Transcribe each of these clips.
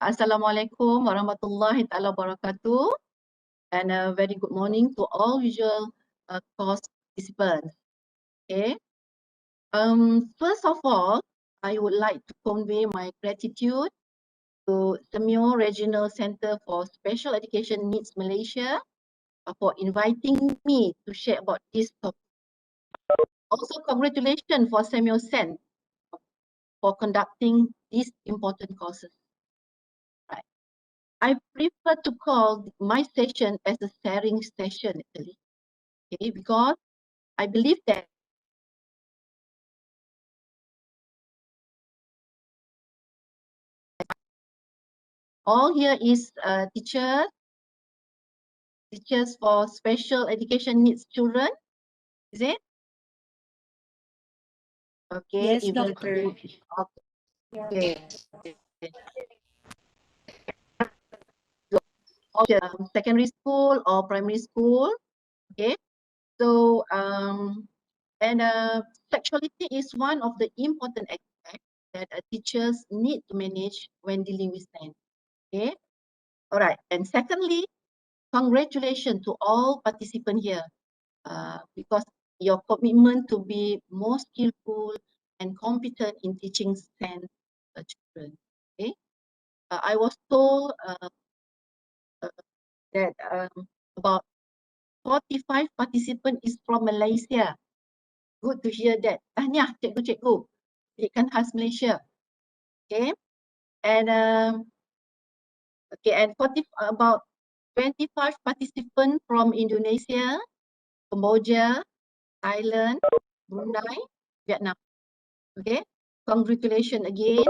Assalamualaikum warahmatullahi taala wabarakatuh, and a very good morning to all visual course participants. Okay. First of all, I would like to convey my gratitude to SEAMEO Regional Center for Special Education Needs Malaysia for inviting me to share about this topic. Also, congratulations for SEAMEO SEN for conducting these important courses. Right. I prefer to call my session as a sharing session actually, okay, because I believe that all here is teachers for special education needs children, is it? Okay. Yes, doctor. Okay. Secondary school or primary school, okay. So and sexuality is one of the important aspects that teachers need to manage when dealing with them. Okay. All right. And secondly, congratulations to all participants here because your commitment to be more skillful and competent in teaching SEN children. Okay. I was told that about 45 participants is from Malaysia. Good to hear that. Tahniah, cikgu-cikgu. Pendidikan khas Malaysia. Okay. And okay, and about 25 participants from Indonesia, Cambodia, Thailand, Brunei, Vietnam. Okay. Congratulations again.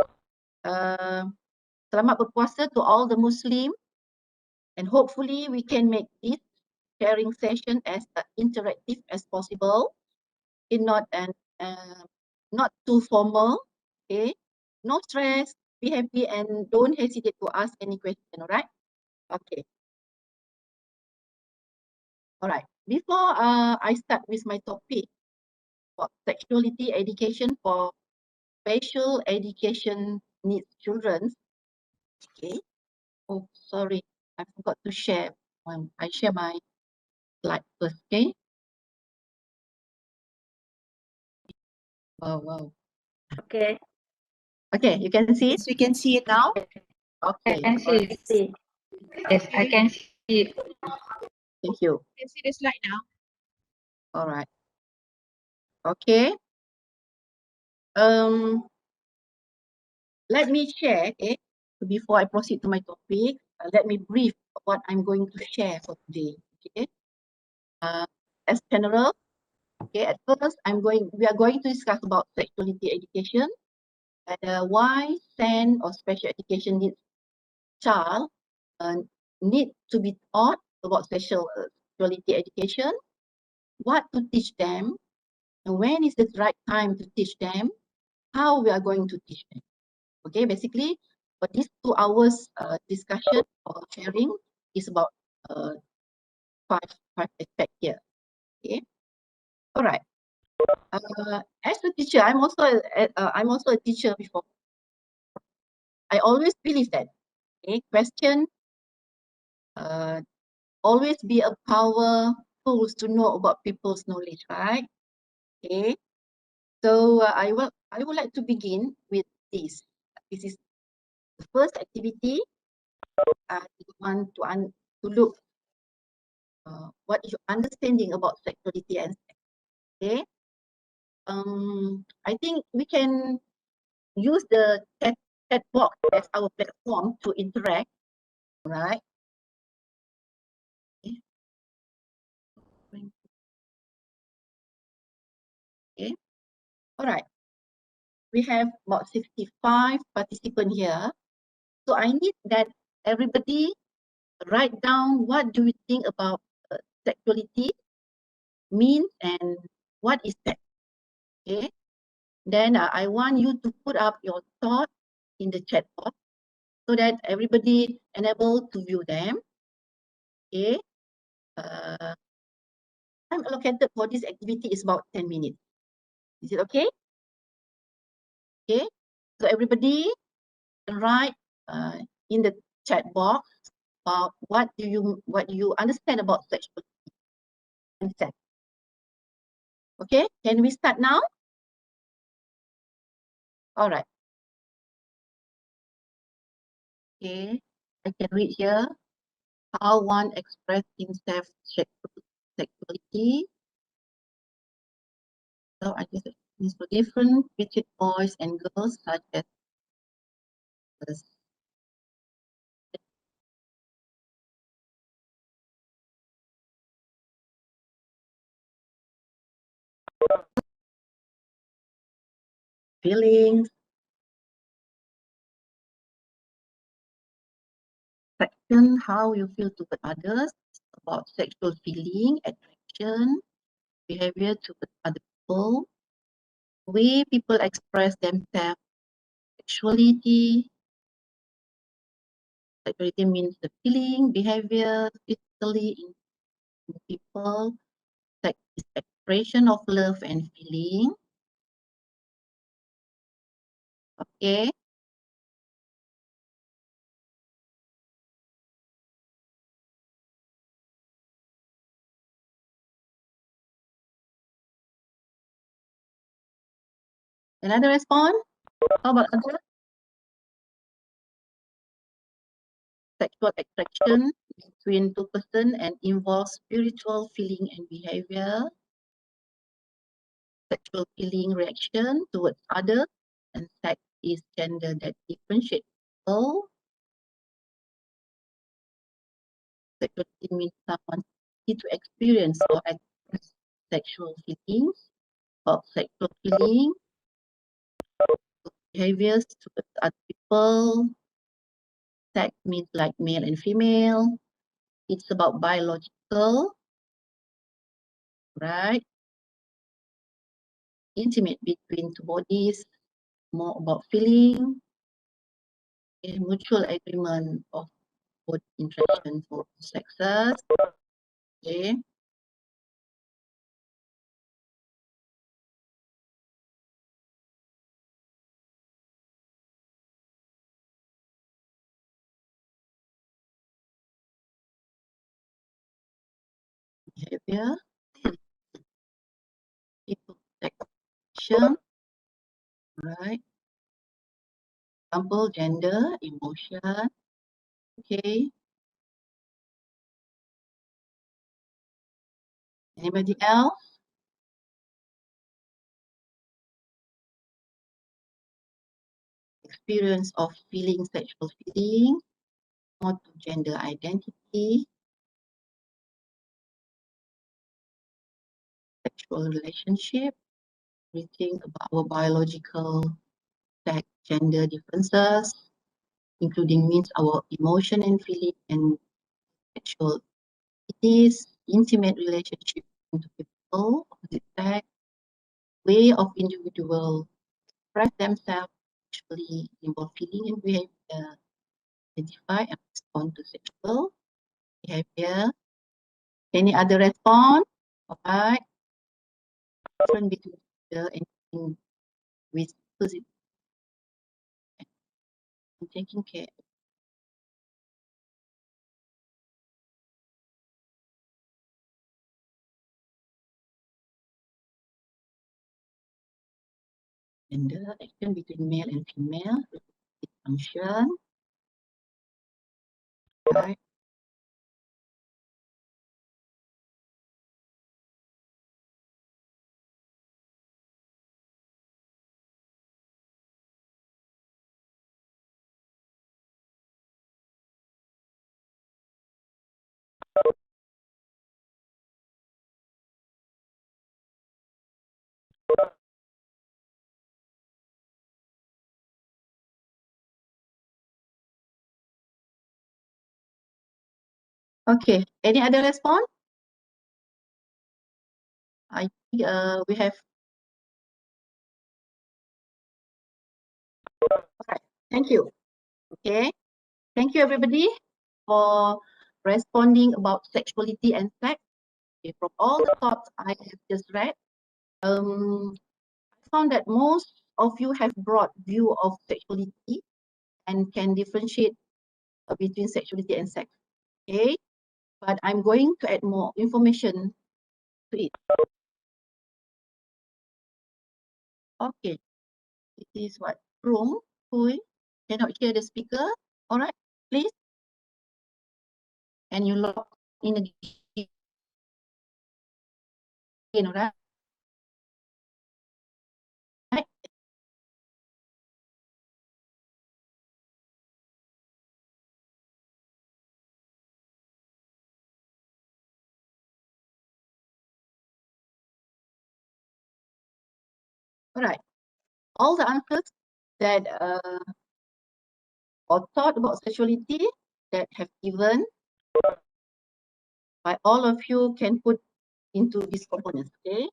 Selamat berpuasa to all the Muslim, and hopefully we can make this sharing session as interactive as possible, in not too formal. Okay, no stress, be happy, and don't hesitate to ask any question. All right. Okay. All right. Before I start with my topic for sexuality education for special education needs children. Okay. Oh, sorry, I forgot to share. I share my slide first. Okay. Wow. Okay. Okay, you can see it? Yes, we can see it now. Okay. I can see. Yes, I can see it. Thank you. You can see the slide now. All right. Okay. Let me share, okay, before I proceed to my topic, let me brief what I'm going to share for today. Okay. As general, okay, at first we are going to discuss about sexuality education and why SEN or special education needs child need to be taught about sexuality education, what to teach them, and when is the right time to teach them, how we are going to teach them. Okay, basically, for these 2 hours discussion or sharing is about five aspects here. Okay, all right. As a teacher, I'm also a teacher before. I always believe that question always be a power tools to know about people's knowledge, right? Okay. So I would like to begin with this. This is the first activity. You want to look what is your understanding about sexuality and sex. Okay. I think we can use the chat box as our platform to interact, right? Okay. All right. We have about 65 participants here. So I need that everybody write down what do you think about sexuality means and what is sex. Okay. Then I want you to put up your thought in the chat box so that everybody enable to view them. Okay. Time allocated for this activity is about 10 minutes. Is it okay? Okay. So everybody can write in the chat box about what do you understand about sexuality and sex. Okay, can we start now? All right. Okay, I can read here how one express himself sexuality. So I guess it's for different between boys and girls, such as this. Feelings, section, how you feel toward others, about sexual feeling, attraction, behavior toward other people, way people express themselves, sexuality. Sexuality means the feeling, behavior, physically in people. Sex is expression of love and feeling. Okay. Another response? How about other? Sexual attraction between two persons and involves spiritual feeling and behavior. Sexual feeling reaction towards others, and sex is gender that differentiates people. Sexuality means someone need to experience or express sexual feelings. About sexual feeling, behaviors towards other people. Sex means like male and female. It's about biological, right? Intimate between two bodies, more about feeling, a mutual agreement of both interaction for sexes. Okay. Behavior, people action, right? Example, gender, emotion. Okay. Anybody else? Experience of feeling, sexual feeling, more to gender identity, sexual relationship, we think about our biological sex, gender differences, including means our emotion and feeling and sexual. It is intimate relationship into people, opposite sex, way of individual express themselves, actually involve feeling and behavior, identify and respond to sexual behavior. Any other response? All right. Different between gender and with positive and taking care. Gender action between male and female, function. Right. Okay, any other response? I think we have. Okay, thank you. Okay, thank you everybody for responding about sexuality and sex. Okay, from all the thoughts I have just read, I found that most of you have broad view of sexuality and can differentiate between sexuality and sex. Okay, but I'm going to add more information to it. Okay, it is what room. Who cannot hear the speaker? All right, please. And you log in again, all right? All right. All the answers that or thought about sexuality that have given by all of you can put into these components. Okay.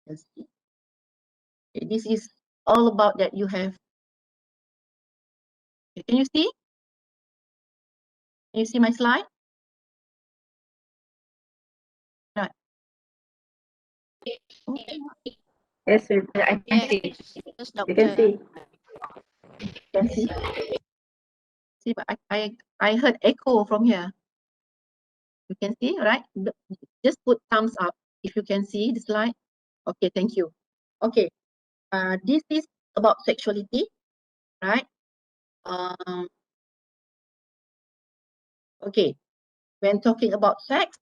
Let's see. Okay, this is all about that you have. Okay, can you see? Can you see my slide? Right. Okay. Yes, sir. I can see. Yes, You can see. Can see. See, but I heard echo from here. You can see, right? Just put thumbs up if you can see the slide. Okay, thank you. Okay, this is about sexuality, right? Okay, when talking about sex,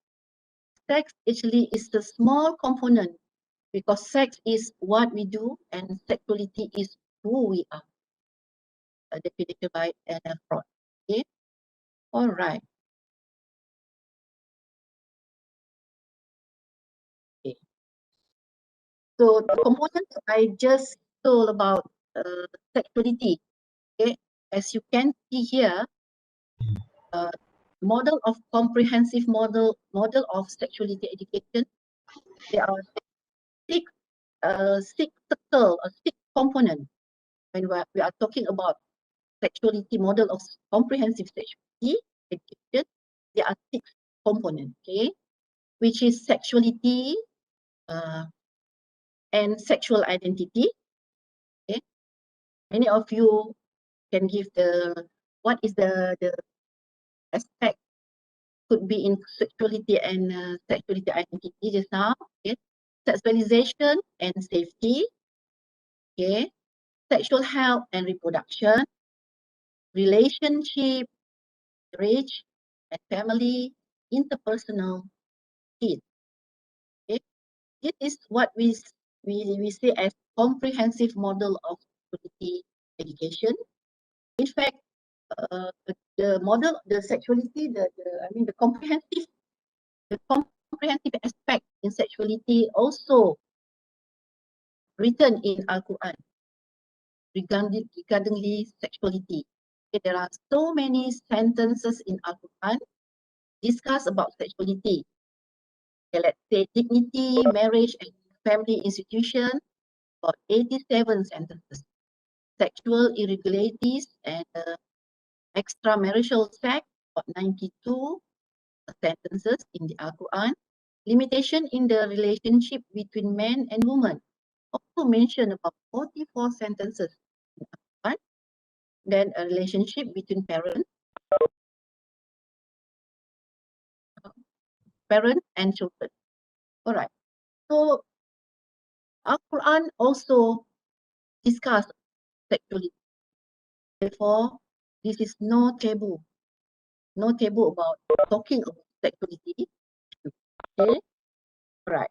sex actually is the small component because sex is what we do and sexuality is who we are. Definition by Anna Freud. Okay, all right. Okay. So the components I just told about sexuality. Okay, as you can see here, model of comprehensive model of sexuality education. There are six circle or six components when we are talking about sexuality model of comprehensive sexuality education. There are six components, okay, which is sexuality and sexual identity. Okay, many of you can give what is the aspect could be in sexuality and sexuality identity just now. Okay, sexualization and safety. Okay, sexual health and reproduction, relationship, marriage, and family, interpersonal skills. Okay, this is what we say as comprehensive model of sexuality education. In fact, the model, the sexuality, the comprehensive aspect in sexuality also written in Al-Quran regarding sexuality. Okay, there are so many sentences in Al-Quran discuss about sexuality. Okay, let's say dignity, marriage, and family institution, about 87 sentences. Sexual irregularities and extramarital sex, about 92 sentences in the Al-Quran. Limitation in the relationship between men and women, also mentioned about 44 sentences in the Al-Quran. Then a relationship between parents and children. All right. So Al-Quran also discuss sexuality. Therefore, this is no taboo about talking about sexuality. Okay. All right.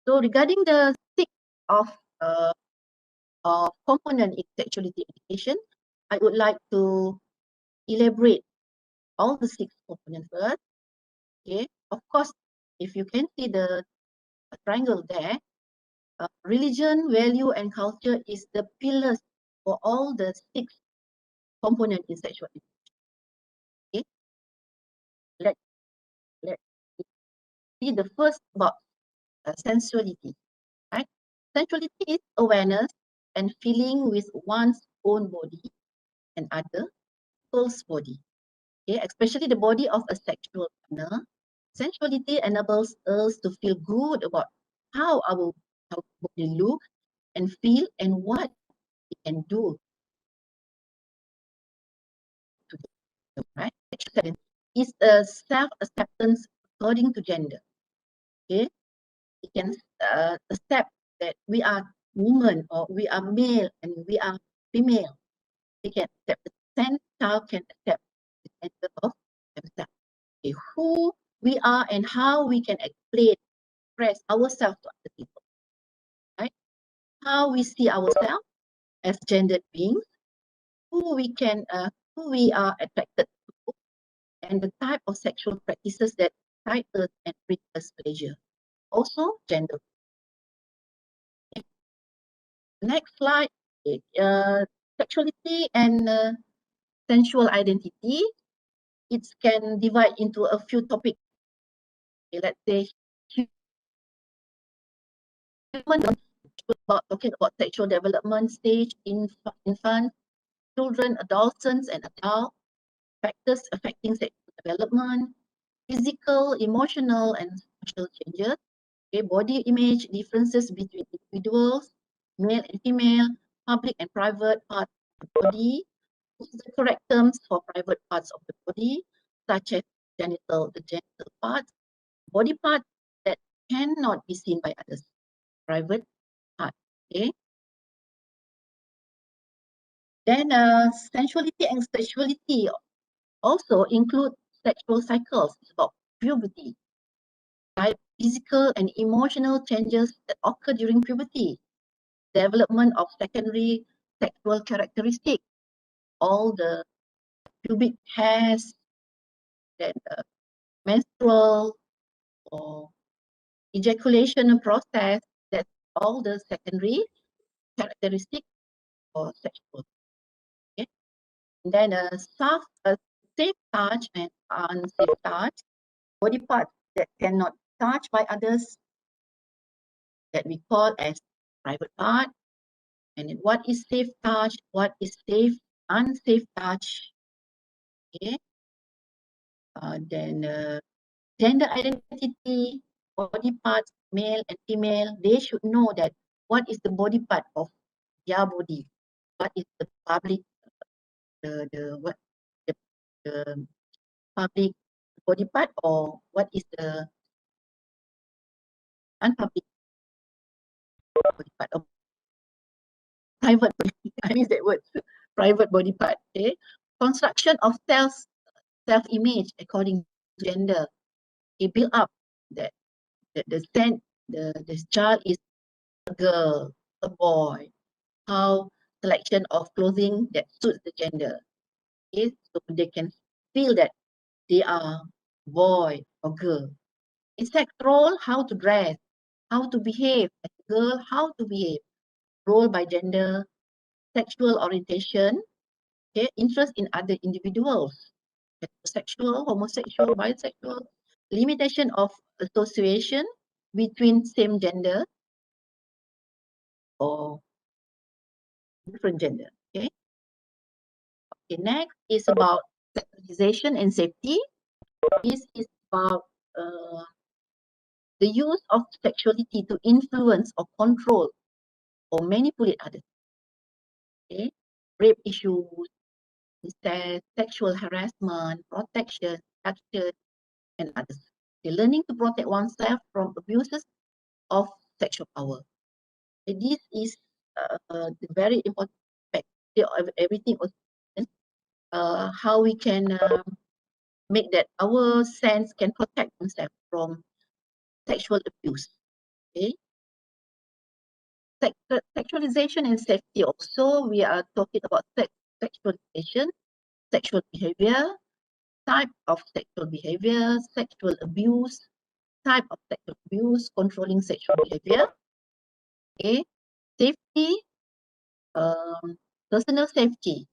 So regarding the six of component in sexuality education, I would like to elaborate all the six components first. Okay. Of course, if you can see the triangle there, religion, value, and culture is the pillars for all the six components in sexuality. Okay. Let's see the first about sensuality. Right? Sensuality is awareness and feeling with one's own body and other people's body. Okay, especially the body of a sexual partner. Sensuality enables us to feel good about how our body look and feel and what we can do. right? Sexuality is a self-acceptance according to gender. Okay, we can accept that we are woman or we are male and we are female. We can accept the same child can accept the gender of themselves. Okay, who we are and how we can express ourselves to other people, right? How we see ourselves as gendered beings, who we are attracted to, and the type of sexual practices that excite us and bring us pleasure. Also, gender. Next slide. Sexuality and sensual identity. It can divide into a few topics. Okay, let's say human talking about sexual development stage in infants, children, adolescents, and adults, factors affecting sexual development, physical, emotional, and social changes, okay, body image differences between individuals, male and female, public and private parts of the body, the correct terms for private parts of the body, such as the genital parts, body parts that cannot be seen by others, private part. Okay. Then sensuality and sexuality also include sexual cycles. It's about puberty, right? Physical and emotional changes that occur during puberty, development of secondary sexual characteristics, all the pubic hairs, then menstrual or ejaculation process, that's all the secondary characteristics for sexual. Okay. And then safe touch and unsafe touch, body parts that cannot touch by others that we call as private part. And then what is safe touch? What is unsafe touch? Okay. Then gender identity, body parts, male and female, they should know that what is the body part of their body, what is the public, the public body part, or what is the unpublic body part of private body. I use that word, private body part. Okay, construction of self-image according to gender. It build up that the child is a girl, a boy, how selection of clothing that suits the gender. Okay, so they can feel that they are boy or girl. In sex role, how to dress, how to behave as a girl, how to behave, role by gender, sexual orientation, okay, interest in other individuals, heterosexual, homosexual, bisexual, limitation of association between same gender or different gender. Okay. Okay, next is about sexualization and safety. This is about the use of sexuality to influence or control or manipulate others. Okay, rape issues, incest, sexual harassment, protection, action, and others. Okay, learning to protect oneself from abuses of sexual power. Okay, this is the very important aspect of everything. How we can make that our sense can protect themselves from sexual abuse. Okay. Sexualization and safety also, we are talking about sexualization, sexual behavior, type of sexual behavior, sexual abuse, type of sexual abuse, controlling sexual behavior. Okay. Safety, personal safety,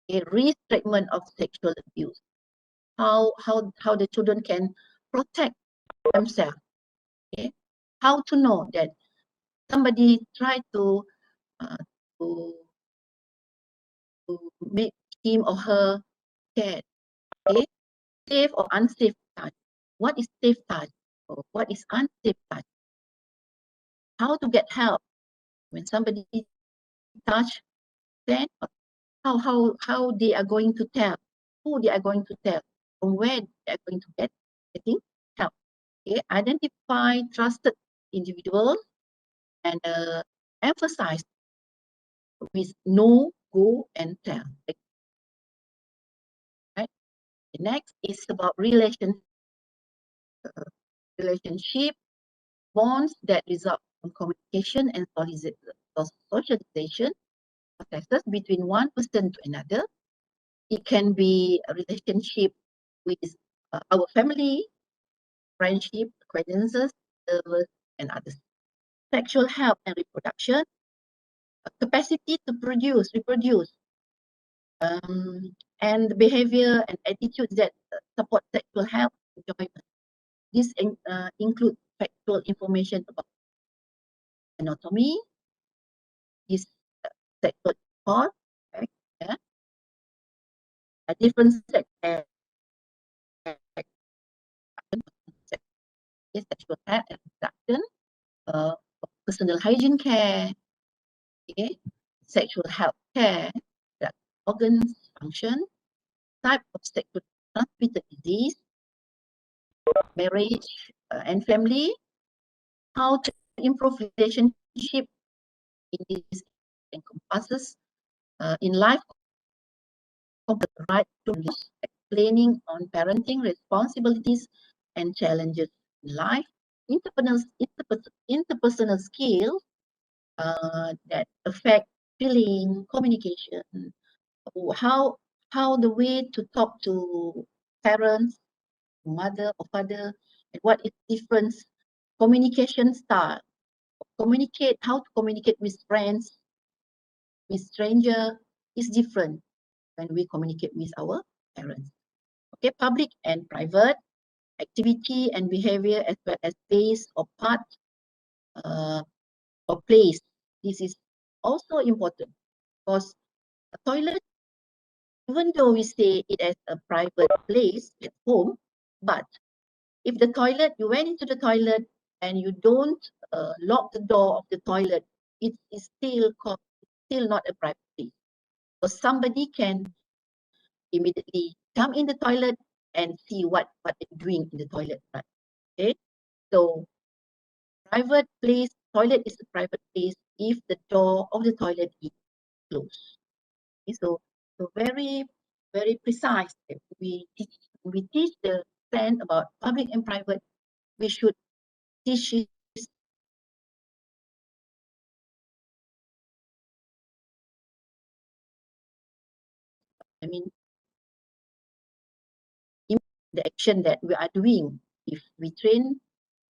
okay, risk treatment of sexual abuse. How the children can protect themselves. Okay. How to know that somebody tried to to make him or her scared. Okay, safe or unsafe touch. What is safe touch? Or what is unsafe touch? How to get help when somebody touch? Then how they are going to tell who they are going to tell, from where they are going to getting help. Okay, identify trusted individuals and emphasize with know, go, and tell. Right. The next is about relationship bonds that result from communication and socialization processes between one person to another. It can be a relationship with our family, friendship, acquaintances, lovers, and others. Sexual health and reproduction, capacity to reproduce, and the behavior and attitudes that support sexual health and enjoyment. This include factual information about anatomy, is sexual cause, right? Yeah. A different sex sexual health and reproduction, uh, personal hygiene care, okay, sexual health care, organs function, type of sexual transmitted disease, marriage and family, how to improve relationship in this encompasses in life of the right to explaining on parenting responsibilities and challenges in life, interpersonal skills that affect feeling, communication, how the way to talk to parents, mother or father, and what is different communication style. How to communicate with friends, with stranger is different when we communicate with our parents. Okay, public and private activity and behavior as well as space or part or place. This is also important because a toilet, even though we say it as a private place at home, but if the toilet, you went into the toilet and you don't lock the door of the toilet, it is still not a private place. So somebody can immediately come in the toilet and see what they're doing in the toilet. Right? Okay, so private place, toilet is a private place if the door of the toilet is closed. Okay, so very precise. We teach the friend about public and private. We should teach it. I mean, the action that we are doing. If we train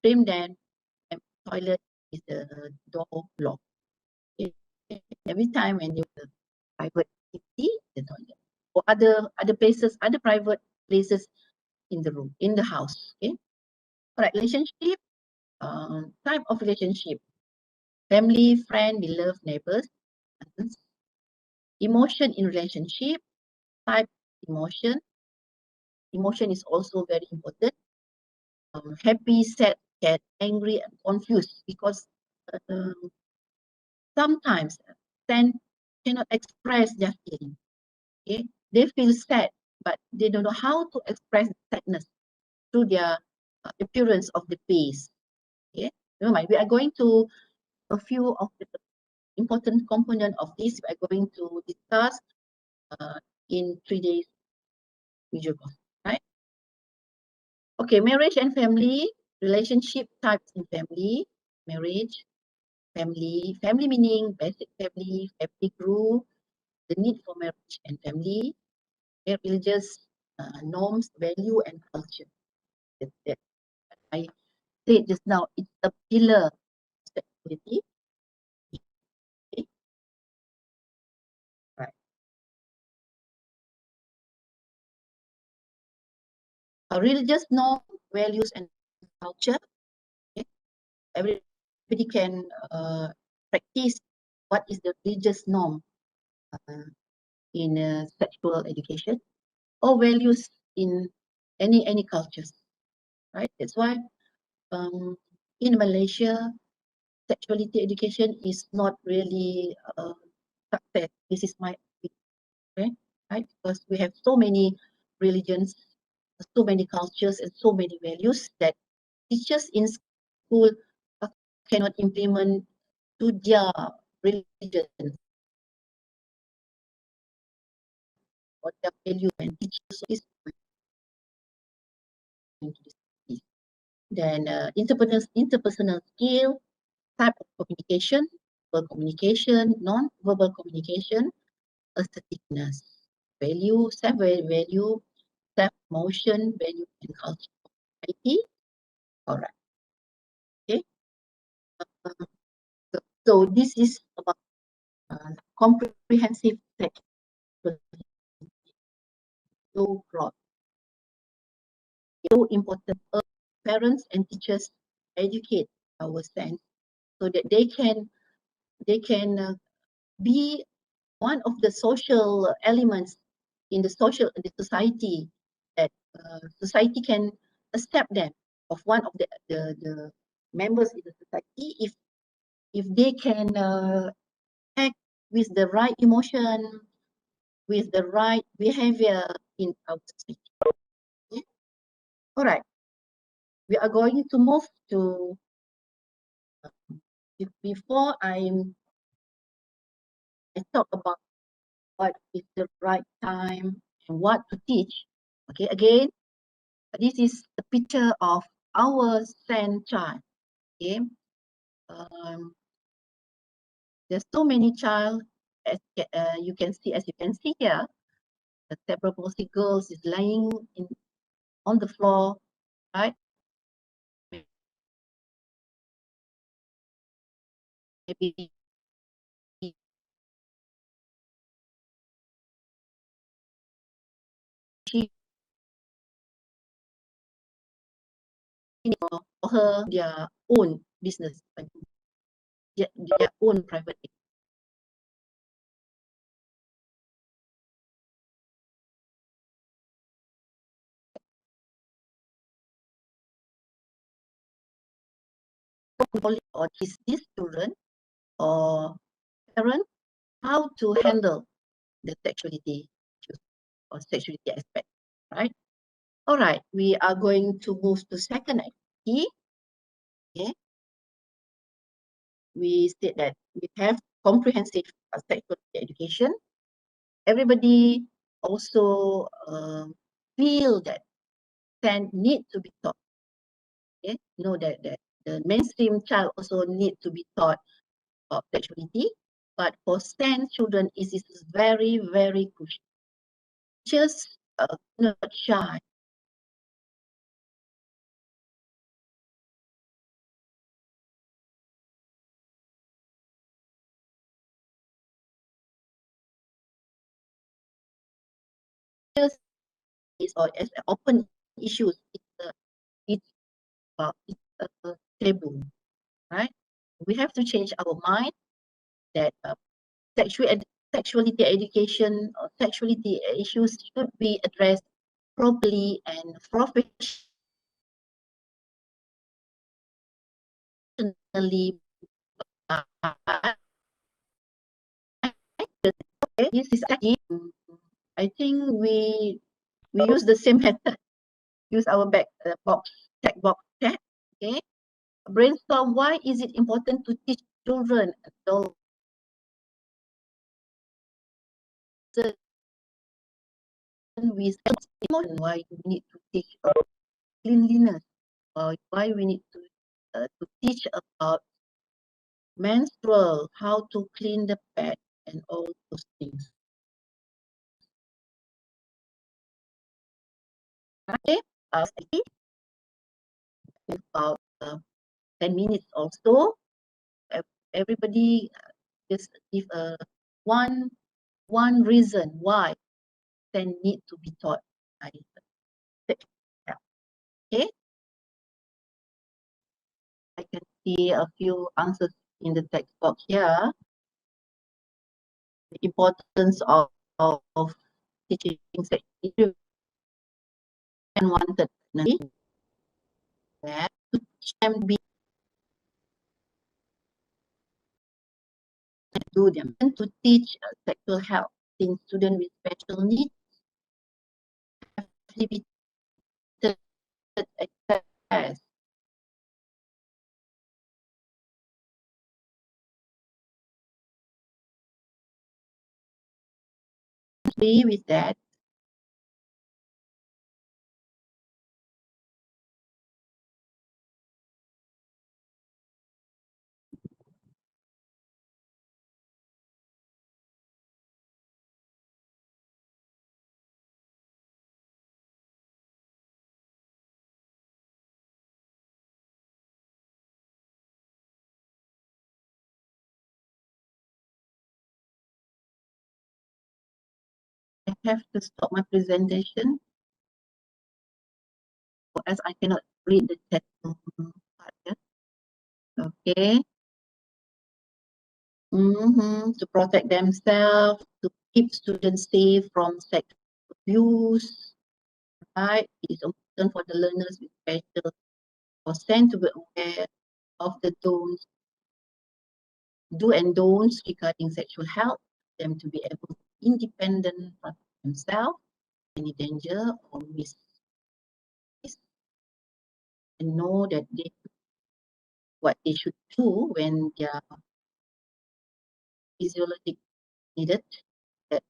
them, toilet is the door lock. Okay. Every time when you private activity, the toilet or other places, other private places in the room, in the house. Okay. All right. Relationship, type of relationship: family, friend, beloved, neighbors. Emotion in relationship, type emotion. Emotion is also very important. Happy, sad, scared, angry, and confused, because sometimes then cannot express their feeling. Okay, they feel sad, but they don't know how to express sadness through their appearance of the face. Okay, never mind. We are going to a few of the important component of this. We are going to discuss in 3 days video course, right? Okay, marriage and family, relationship types in family, marriage, family meaning basic family group, the need for marriage and family, religious norms, value, and culture. That I said just now, it's a pillar of sexuality. Okay. Right. A religious norm, values, and culture. Okay. Everybody can practice what is the religious norm in sexual education or values in any cultures, right? That's why in Malaysia, sexuality education is not really success. This is my opinion, right? Because we have so many religions, so many cultures, and so many values that teachers in school cannot implement to their religion or their value, and teachers is going to this. Then interpersonal skill, type of communication, verbal communication, non-verbal communication, assertiveness, value, self-value, self-motion, value, and culture. IT. All right. Okay. So this is about comprehensive sexuality. So broad, so important. Parents and teachers educate our sense so that they can be one of the social elements in the society, that society can accept them of one of the members in the society if they can act with the right emotion, with the right behavior in our society. Okay? All right, we are going to move to before I talk about what is the right time and what to teach. Okay, again, this is the picture of our SEN child. Okay, there's so many child as you can see here. The cerebral palsy girls is lying on the floor, right? Maybe she or her their own business, their own private. Or teach these children or parents how to handle the sexuality or sexuality aspect, right? All right, we are going to move to second activity. Okay, we said that we have comprehensive sexuality education. Everybody also feel that SEN need to be taught. Okay, know that the mainstream child also need to be taught about sexuality, but for SEN children, it is very, very crucial. Just not shy. Just or as open issues, it's a taboo, right? We have to change our mind that sexuality education or sexuality issues should be addressed properly and professionally. This is I think we use the same method. Use our check box chat. Okay. Brainstorm why is it important to teach children adults with emotion, why we need to teach cleanliness, or why we need to teach about menstrual, how to clean the pad, and all those things. Okay, about 10 minutes also. Everybody just give one reason why they need to be taught. Okay, I can see a few answers in the text box here. The importance of teaching sexuality and wanted that to teach them be do them and to teach sexual health in students with special needs limited access. Agree with that? I have to stop my presentation, as I cannot read the chat part. Yeah? Okay. To protect themselves, to keep students safe from sexual abuse, right? It is important for the learners with special or SEN to be aware of the do and don'ts regarding sexual health, them to be able to be independent from themselves, any danger or risk, and know that what they should do when their physiologic needed, that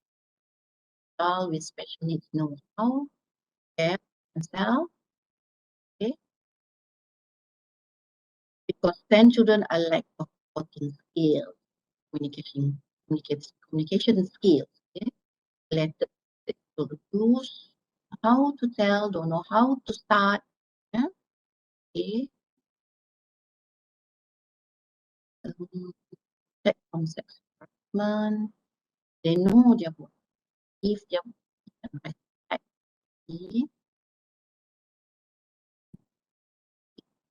child with special needs know how to care for themselves, okay? Because 10 children are lack of supporting skills, communication skills, okay? Related to abuse, how to tell, don't know how to start, yeah? Okay. Check from sex harassment, they know their body, if their body can respect,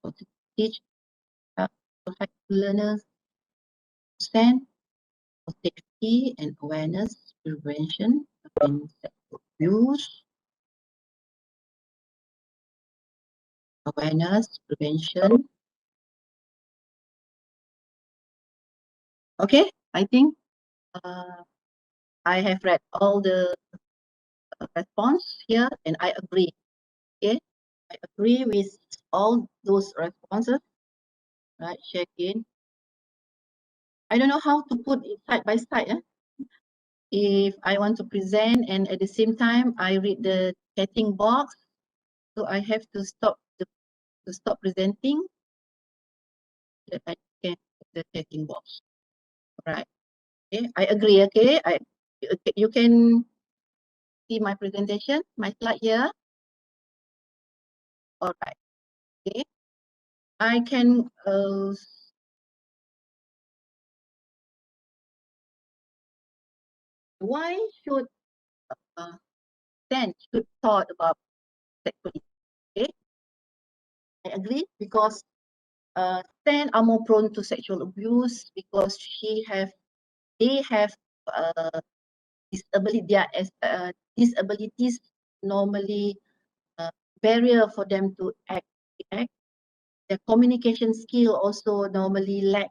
to teach to help learners to stand for safety and awareness, prevention against sexual abuse, awareness, prevention. Okay, I think I have read all the response here and I agree. Okay, I agree with all those responses. Right, check in. I don't know how to put it side by side. If I want to present and at the same time I read the chatting box, so I have to stop presenting that I can the chatting box. Right. Okay, I agree. Okay, you can see my presentation, my slide here. All right. Okay, I can why should then should thought about sexuality? Okay, I agree because then are more prone to sexual abuse because they have disability. Their disabilities normally barrier for them to act. Their communication skill also normally lack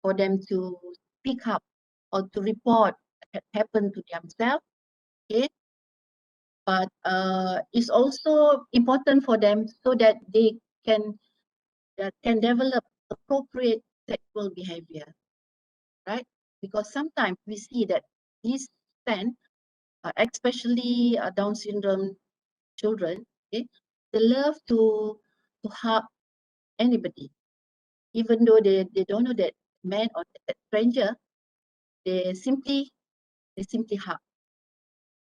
for them to speak up or to report what happened to themselves. Okay, but it's also important for them so that they can develop appropriate sexual behavior, right? Because sometimes we see that these men, especially Down syndrome children, okay, they love to hug anybody, even though they don't know that man or that stranger, they simply hug.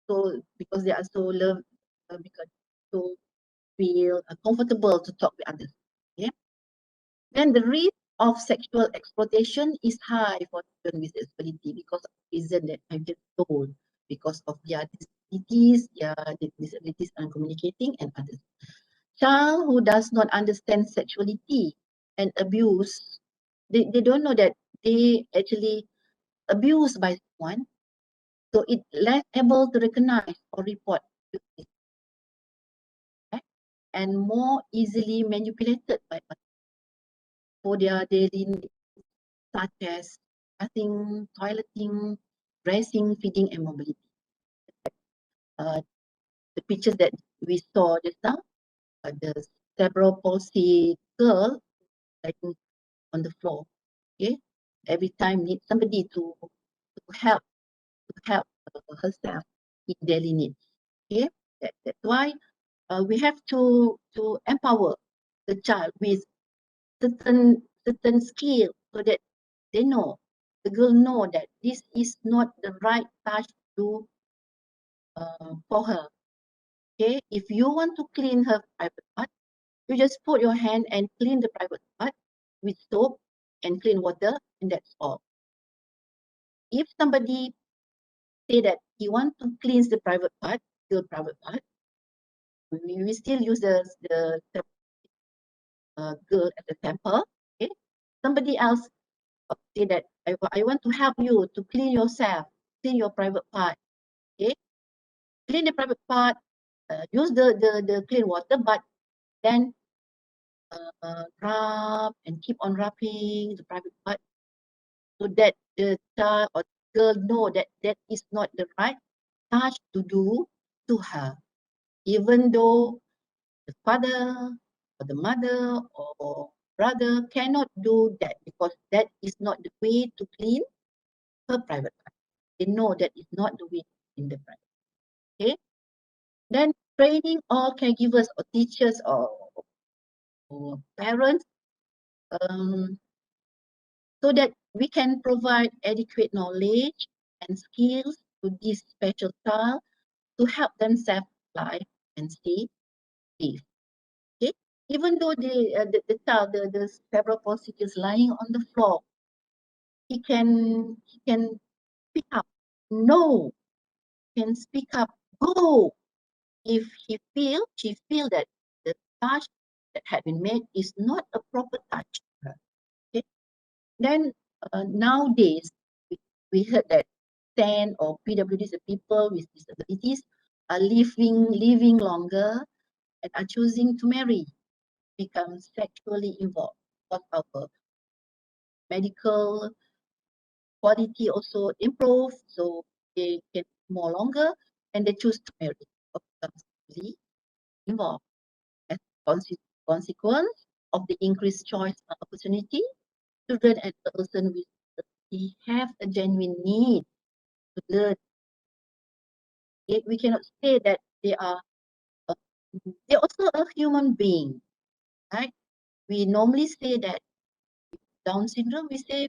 So because they are so love, because so feel comfortable to talk with others. Okay. Then the risk of sexual exploitation is high for children with disability because of the reason that I just told, because of their disabilities and communicating and others. Child who does not understand sexuality and abuse, they don't know that they actually abused by someone, so it less able to recognize or report and more easily manipulated by others for their daily needs, such as bathing, toileting, dressing, feeding, and mobility. the pictures that we saw just now, the cerebral palsy girl lying on the floor. Okay, every time need somebody to help herself in daily needs. Okay, that's why we have to empower the child with certain skill so that they know, the girl know that this is not the right touch to for her. Okay, if you want to clean her private part, you just put your hand and clean the private part with soap and clean water, and that's all. If somebody say that he want to cleanse the private part, the private part, we still use the girl as a temple. Okay, somebody else say that I want to help you to clean yourself, clean your private part. Okay, clean the private part, use the clean water, but then rub and keep on rubbing the private part so that the child or girl know that that is not the right touch to do to her, even though the father or the mother or brother cannot do that because that is not the way to clean her private part. They know that is not the way in the private. Okay. Then training all caregivers or teachers or parents so that we can provide adequate knowledge and skills to this special child to help them self-life and stay safe. Okay? Even though the child, the cerebral palsy is lying on the floor, he can speak up. No, can speak up. Go. If she feel that the touch that had been made is not a proper touch. Okay. Then nowadays we heard that SEN or PWDs, the people with disabilities, are living longer and are choosing to marry, become sexually involved. Because our medical quality also improve, so they get more longer and they choose to marry or become sexually involved. As a consequence of the increased choice and opportunity, children and persons with disability have a genuine need to learn. We cannot say that they are they're also a human being, right? We normally say that Down syndrome, we say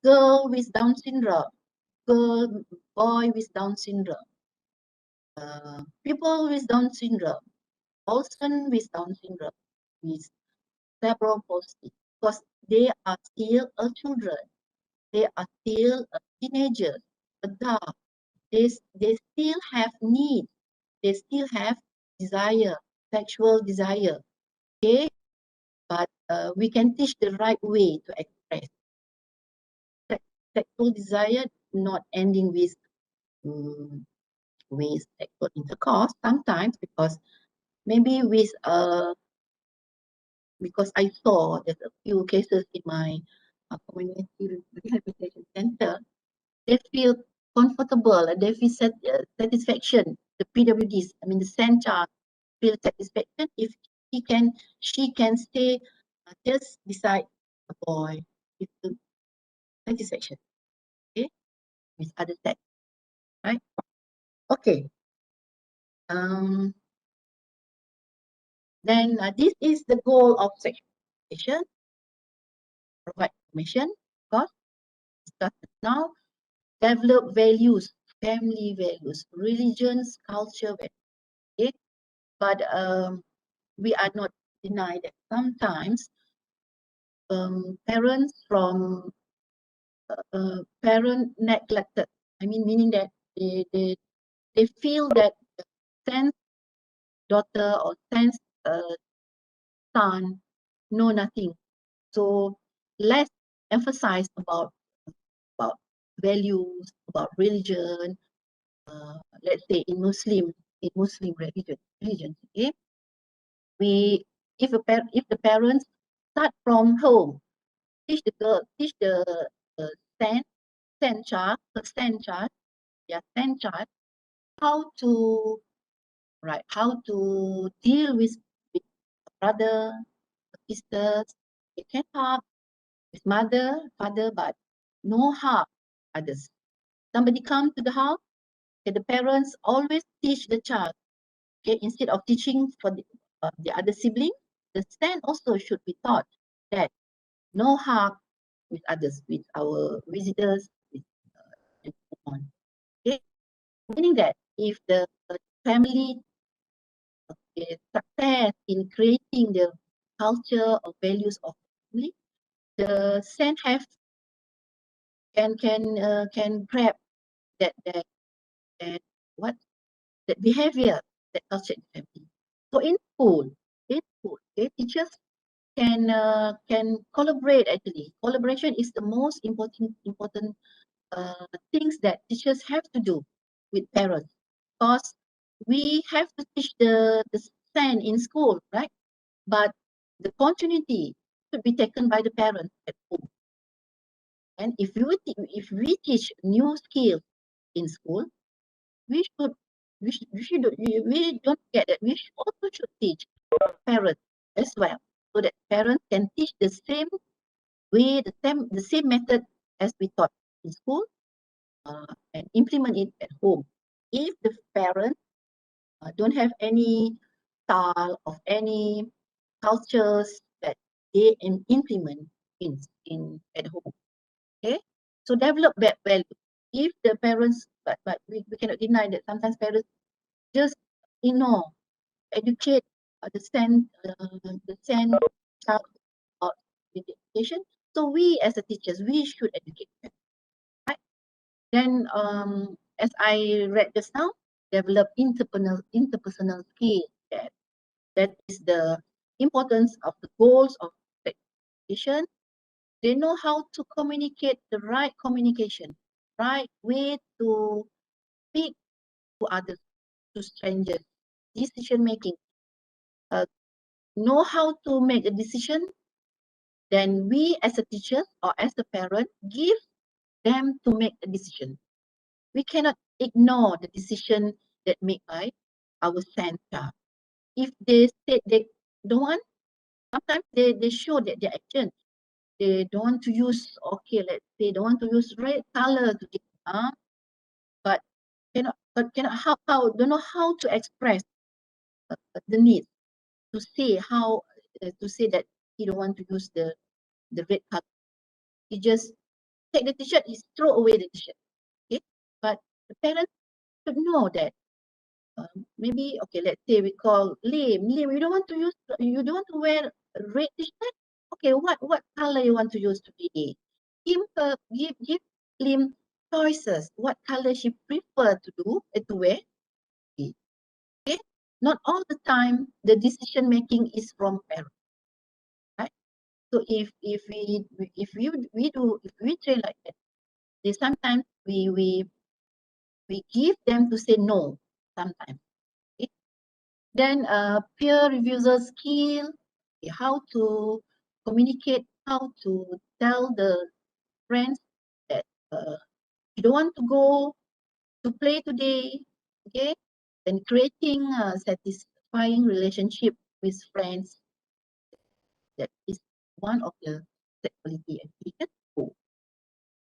girl with Down syndrome, girl, boy with Down syndrome, people with Down syndrome, person with Down syndrome, with cerebral palsy, because they are still a children, they are still a teenagers, adult, they still have needs, they still have desire, sexual desire, okay? But we can teach the right way to express sexual desire, not ending with sexual intercourse sometimes, because maybe with because I saw there's a few cases in my community rehabilitation center, they feel comfortable and they feel satisfaction. The PWDs, I mean the SEN child, feel satisfaction if she can stay just beside a boy with the satisfaction, okay, with other sex, right? Okay. Then this is the goal of sexualization: provide information, of course, discuss it now, develop values, family values, religions, culture values. Okay? But we are not denied that sometimes parents from parent neglected. I mean, meaning that they feel that the sense daughter or sense son know nothing. So let's emphasize about values, about religion. Let's say in Muslim religion, okay? If the parents start from home, teach the uh, SEN child, yeah, SEN child, how to deal with brother, sisters. They can hug with mother, father, but no hug others. Somebody come to the house, okay, the parents always teach the child, okay, instead of teaching for the other sibling, the stand also should be taught that no hug with others, with our visitors, with, and so on. Okay, meaning that if the family success in creating the culture or values of family, the SEN have can grab that that what that behavior, that culture in family. So in school, okay, teachers can collaborate. Actually, collaboration is the most important things that teachers have to do with parents, because we have to teach the SEN in school, right? But the continuity should be taken by the parents at home. And if we teach new skills in school, we should we don't get that. We also should teach parents as well, so that parents can teach the same way, the same method as we taught in school, and implement it at home. If the parents don't have any style of any cultures that they implement in at home, okay, so develop that value. If the parents, but we cannot deny that sometimes parents just educate the SEN child about the education. So we as a teachers, we should educate them, right? Then as I read just now, develop interpersonal skill. That is the importance of the goals of education. They know how to communicate, the right communication, right way to speak to others, to strangers, decision making, know how to make a decision. Then we as a teacher or as a parent give them to make a decision. We cannot ignore the decision that made by our center. If they say they don't want, sometimes they show that their action. They don't want to use, okay, let's say they don't want to use red color today, but cannot how don't know how to express the need to say how to say that he don't want to use the red color. He just take the t-shirt, he throw away the t-shirt. Okay, but the parents should know that maybe, okay, let's say we call Lim, you don't want to use, you don't want to wear a red t-shirt. Okay, what color you want to use today? Give Lim choices. What color she prefer to do to wear. Okay, not all the time the decision making is from parents, right? So if we train like that, they sometimes we give them to say no sometimes. Okay? Then peer reviewer skill, okay, how to communicate, how to tell the friends that you don't want to go to play today, okay? Then creating a satisfying relationship with friends, that is one of the sexuality education goals.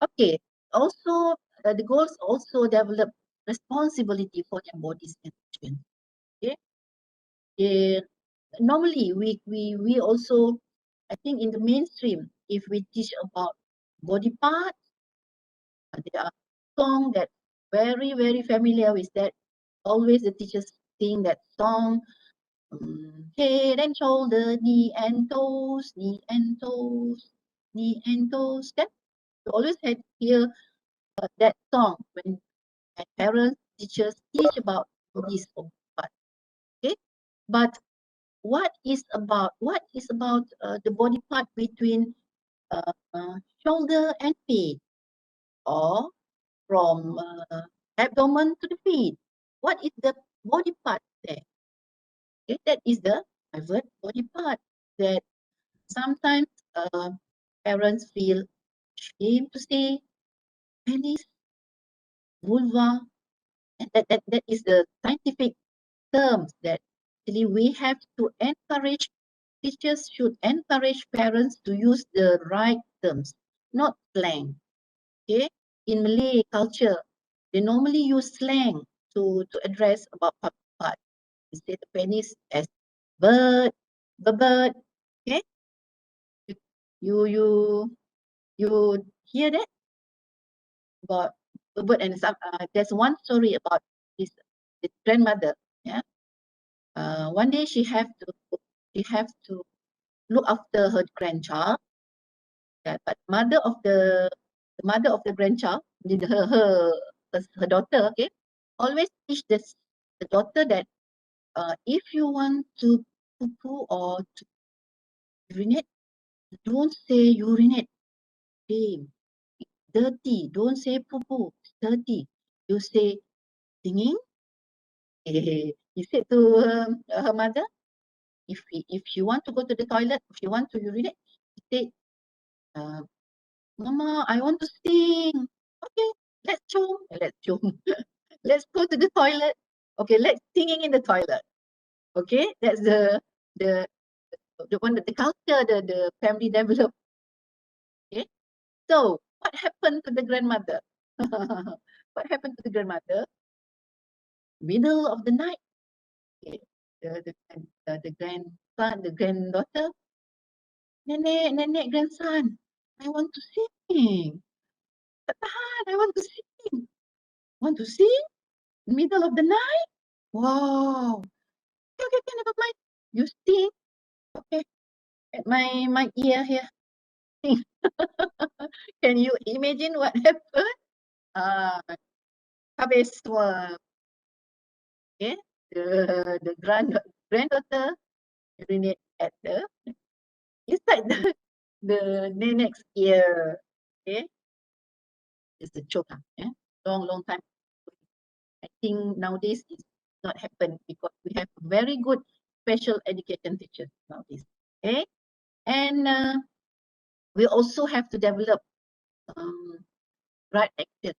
Okay, also the goals also develop responsibility for their bodies and actions. Okay, normally we also, I think in the mainstream, if we teach about body parts, there are songs that very familiar with that. Always the teachers sing that song, head and shoulder, knee and toes, knee and toes, knee and toes. That you always had hear that song when parents, teachers teach about this part. Okay, but what is about the body part between shoulder and feet, or from abdomen to the feet? What is the body part there? Okay, that is the private body part that sometimes parents feel ashamed to say penis, vulva, And that is the scientific terms that actually we have to encourage, teachers should encourage parents to use the right terms, not slang. Okay, in Malay culture, they normally use slang to address about public part. Instead of penis as bird, bird. Okay, you hear that about bird and some. There's one story about this grandmother. Yeah, one day she have to look after her grandchild. Yeah, but the mother of the grandchild, her daughter, okay, always teach the daughter that if you want to poo poo or to urinate, don't say urinate. Shame. Dirty. Don't say poo poo. It's dirty. You say singing. He said to her mother, if you want to go to the toilet, if you want to urinate, he said, uh, Mama, I want to sing. Okay, let's chum. Let's chum. Let's go to the toilet. Okay, let's singing in the toilet. Okay, that's the one that the culture the family developed. Okay, so what happened to the grandmother? What happened to the grandmother? Middle of the night, okay, the grandson, the granddaughter, nenek, grandson, I want to sing. Tak tahan, I want to sing. Want to sing? Middle of the night? Wow. Okay, never mind. You sing. Okay, at my ear here. Can you imagine what happened? Habis semua. Okay, the granddaughter urinate at the inside the nenek's ear. Okay, it's a choke. Yeah, long time. I think nowadays it's not happen because we have very good special education teachers nowadays. Okay, and we also have to develop right action.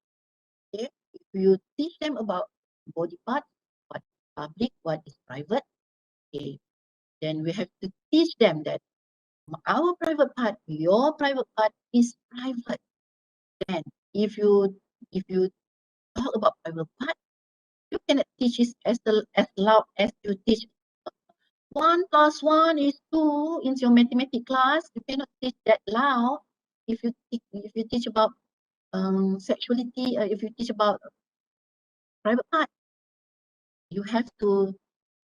Okay, if you teach them about body part, what is public, what is private, okay, then we have to teach them that our private part, your private part is private. Then if you talk about private part, you cannot teach it as loud as you teach 1 + 1 is 2 in your mathematics class. You cannot teach that loud. If you teach about sexuality, if you teach about private part, you have to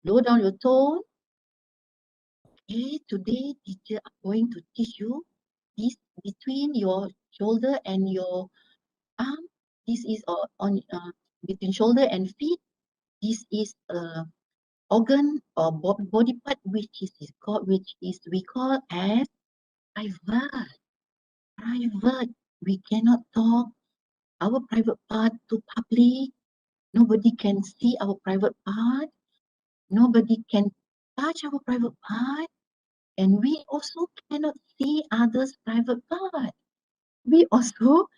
lower down your tone. Okay, today teacher are going to teach you this between your shoulder and your arm. This is on between shoulder and feet. This is organ or body part which we call as private. Private. We cannot talk our private part to public. Nobody can see our private part. Nobody can touch our private part. And we also cannot see others' private part. We also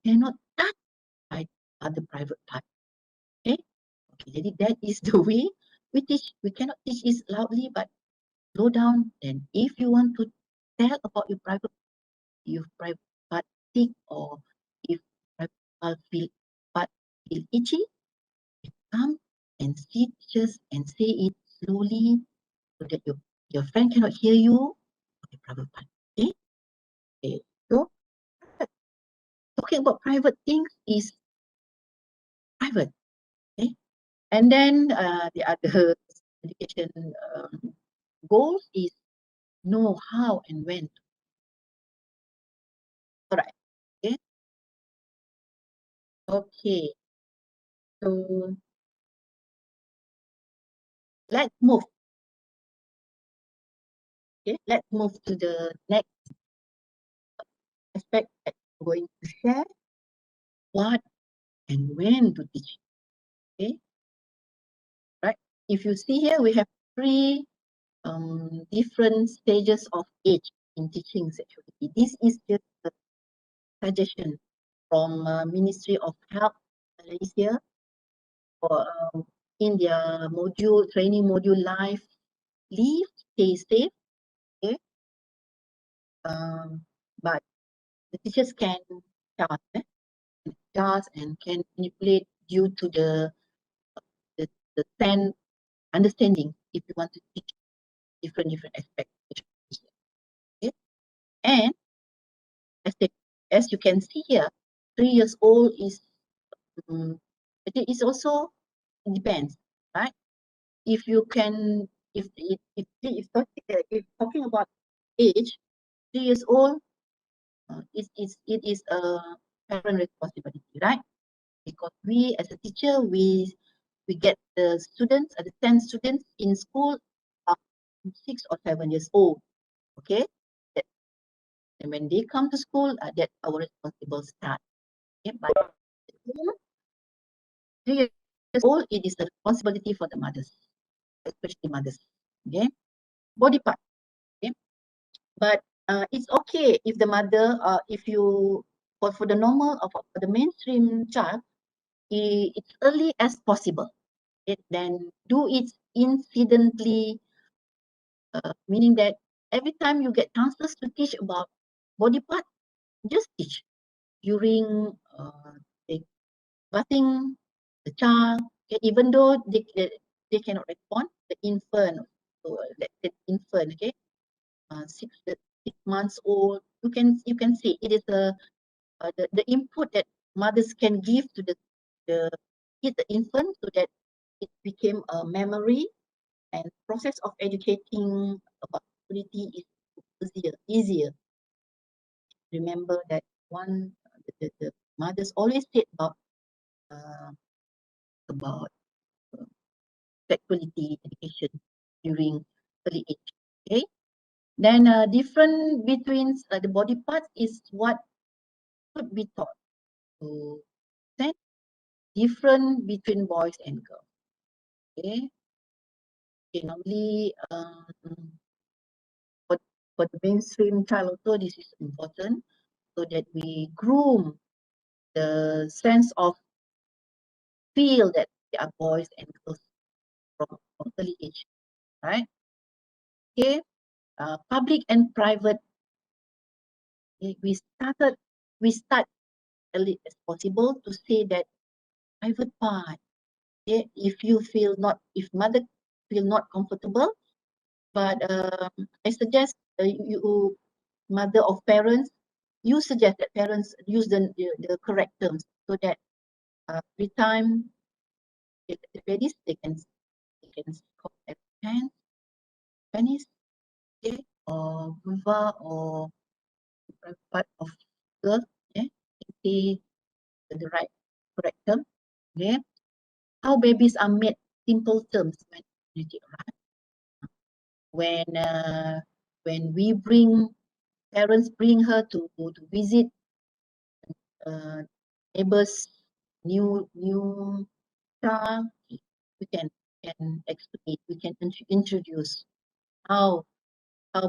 cannot touch other private part. Okay? Okay, jadi that is the way we teach. We cannot teach it loudly, but slow down. And if you want to tell about your private part sick, or if private part feel itchy, you come and see teachers and say it slowly so that your friend cannot hear you. Okay, private part. Okay? Okay. So talking about private things is private. Okay? And then the other education goals is know how and when. Alright. Okay. Okay. So let's move. Okay. Let's move to the next aspect that I'm going to share. What and when to teach. Okay. Right. If you see here, we have 3 different stages of age in teaching sexuality. This is just a suggestion from Ministry of Health Malaysia or in their module, training module, life, leave, stay safe. Okay. But the teachers can adjust and can manipulate due to the SEN understanding if you want to teach different aspects. Okay. And as you can see here, 3 years old is it is also depends, right? If you can, if talking about age, 3 years old, it is a parent responsibility, right? Because we as a teacher, we get the students, the 10 students in school, 6 or 7 years old. Okay, and when they come to school, that's our responsible start. Okay, but 3 years old, it is a responsibility for the mothers, especially mothers. Okay, body part. Okay, but it's okay if the mother, if you for the normal or for the mainstream child, it's early as possible. Then do it incidentally, meaning that every time you get chances to teach about body part, just teach during bathing the child. Okay, even though they cannot respond, the infant, so the infant, okay, 6 months old, you can see it is the input that mothers can give to the infant, so that it became a memory, and process of educating about sexuality is easier. Remember that one, the mothers always said about uh, about sexuality education during early age. Okay, then different between the body parts is what should be taught. So then different between boys and girls. Okay, normally for the mainstream child also, this is important, so that we groom the sense of feel that they are boys and girls from early age, right? Okay, public and private. Okay, we start early as possible to say that private part. Okay, if you feel not, if mother feel not comfortable, but I suggest you mother of parents, you suggest that parents use the correct terms, so that every time if ladies, they can call it hand, penis, okay, or vulva, or part of girl, okay, say the right correct term. Okay, how babies are made, simple terms, right? When we bring, parents bring her to visit neighbors, new child, we can explain, we can introduce how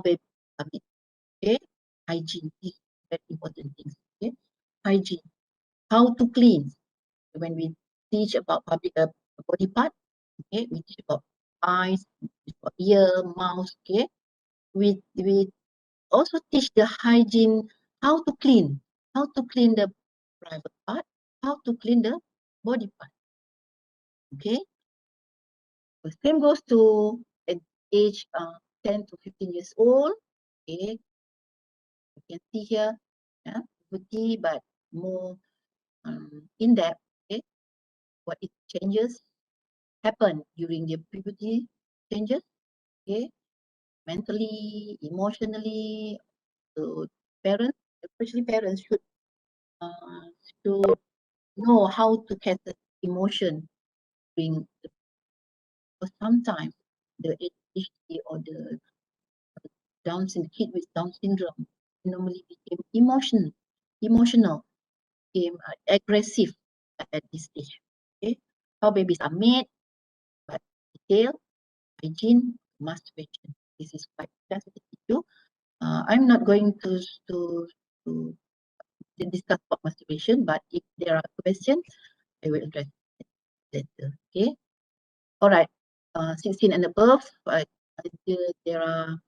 baby are made. Okay, hygiene is very important things. Okay, hygiene, how to clean. When we teach about public body part, okay, we teach about eyes, about ear, mouth. Okay, we also teach the hygiene, how to clean the private part, how to clean the body part. Okay, the same goes to at age 10 to 15 years old. Okay, you can see here, yeah, puberty, but more in depth. Okay, what it changes happen during the puberty changes. Okay, mentally, emotionally. So parents, especially parents, should know how to cater emotion during because sometimes the ADHD or the kid with Down syndrome normally became emotional, became aggressive at this stage. Okay, how babies are made, but detail, hygiene, masturbation. This is quite sensitive issue. I'm not going to discuss about masturbation, but if there are questions, I will address it. letter. Okay. All right. 16 and above. There are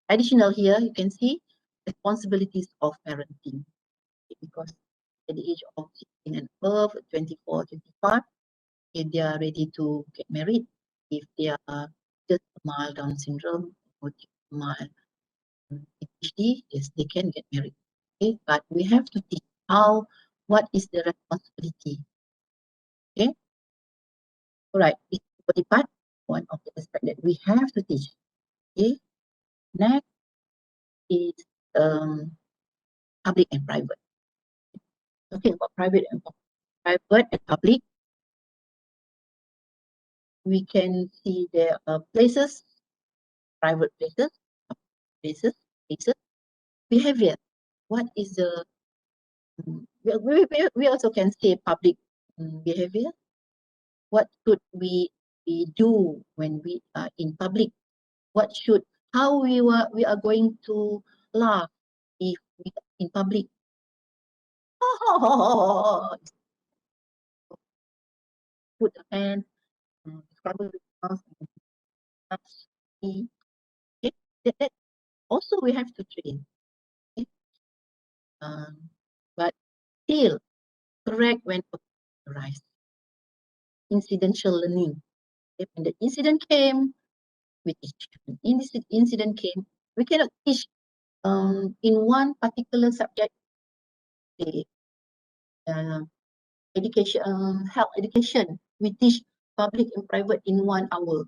additional here. You can see responsibilities of parenting, because at the age of 16 and above, 24, 25, if they are ready to get married, if they are just mild Down syndrome or mild ADHD, yes, they can get married. Okay, but we have to teach what is the responsibility. Okay, all right. It's body part, one of the aspects that we have to teach. Okay, next is public and private. Talking about private and public, we can see there are places, private places, behavior. What is the we also can say public behavior. What should we do when we are in public? How we are going to laugh if we are in public? Put the hand, cover the mouth, okay? That also we have to train. Okay? But still correct when arise. Incidential learning. Okay? When the incident came, we teach. When incident came, we cannot teach in one particular subject. Education, health education. We teach public and private in 1 hour.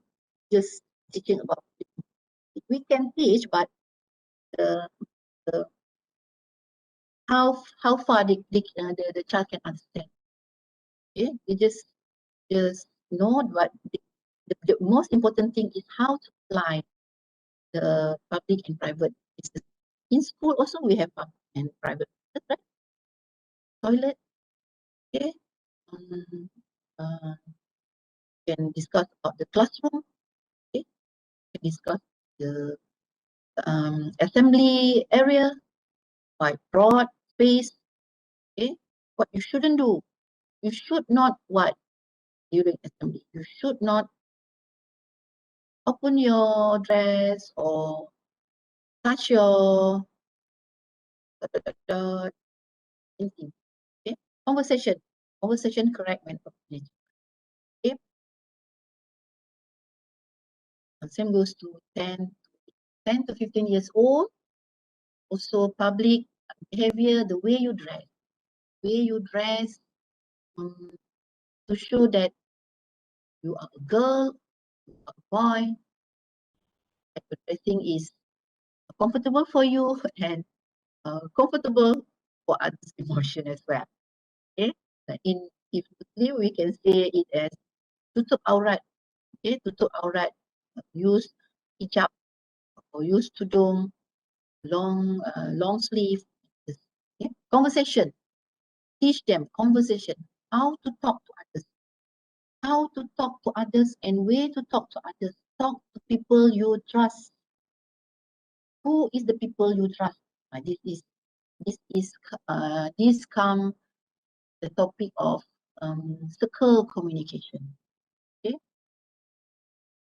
Just teaching about it. We can teach, but the how far the child can understand. Okay, we just know what the most important thing is how to apply the public and private. In school also we have public and private, right? Toilet, okay. Can discuss about the classroom, okay. Can discuss the assembly area, quite broad space, okay. What you shouldn't do, you should not what during assembly, you should not open your dress or touch your anything. Okay, conversation correct when appropriate. Okay, and same goes to 10 to 15 years old. Also public behavior, the way you dress, to show that you are a girl, you are a boy, that the dressing is comfortable for you and comfortable for others' emotion as well. Okay, if Muslim, we can say it as tutup aurat. Okay, tutup aurat, use hijab or use tudung, long sleeve. Okay? Conversation, teach them conversation, how to talk to others, and where to talk to others. Talk to people you trust. Who is the people you trust? This come the topic of circle communication. Okay,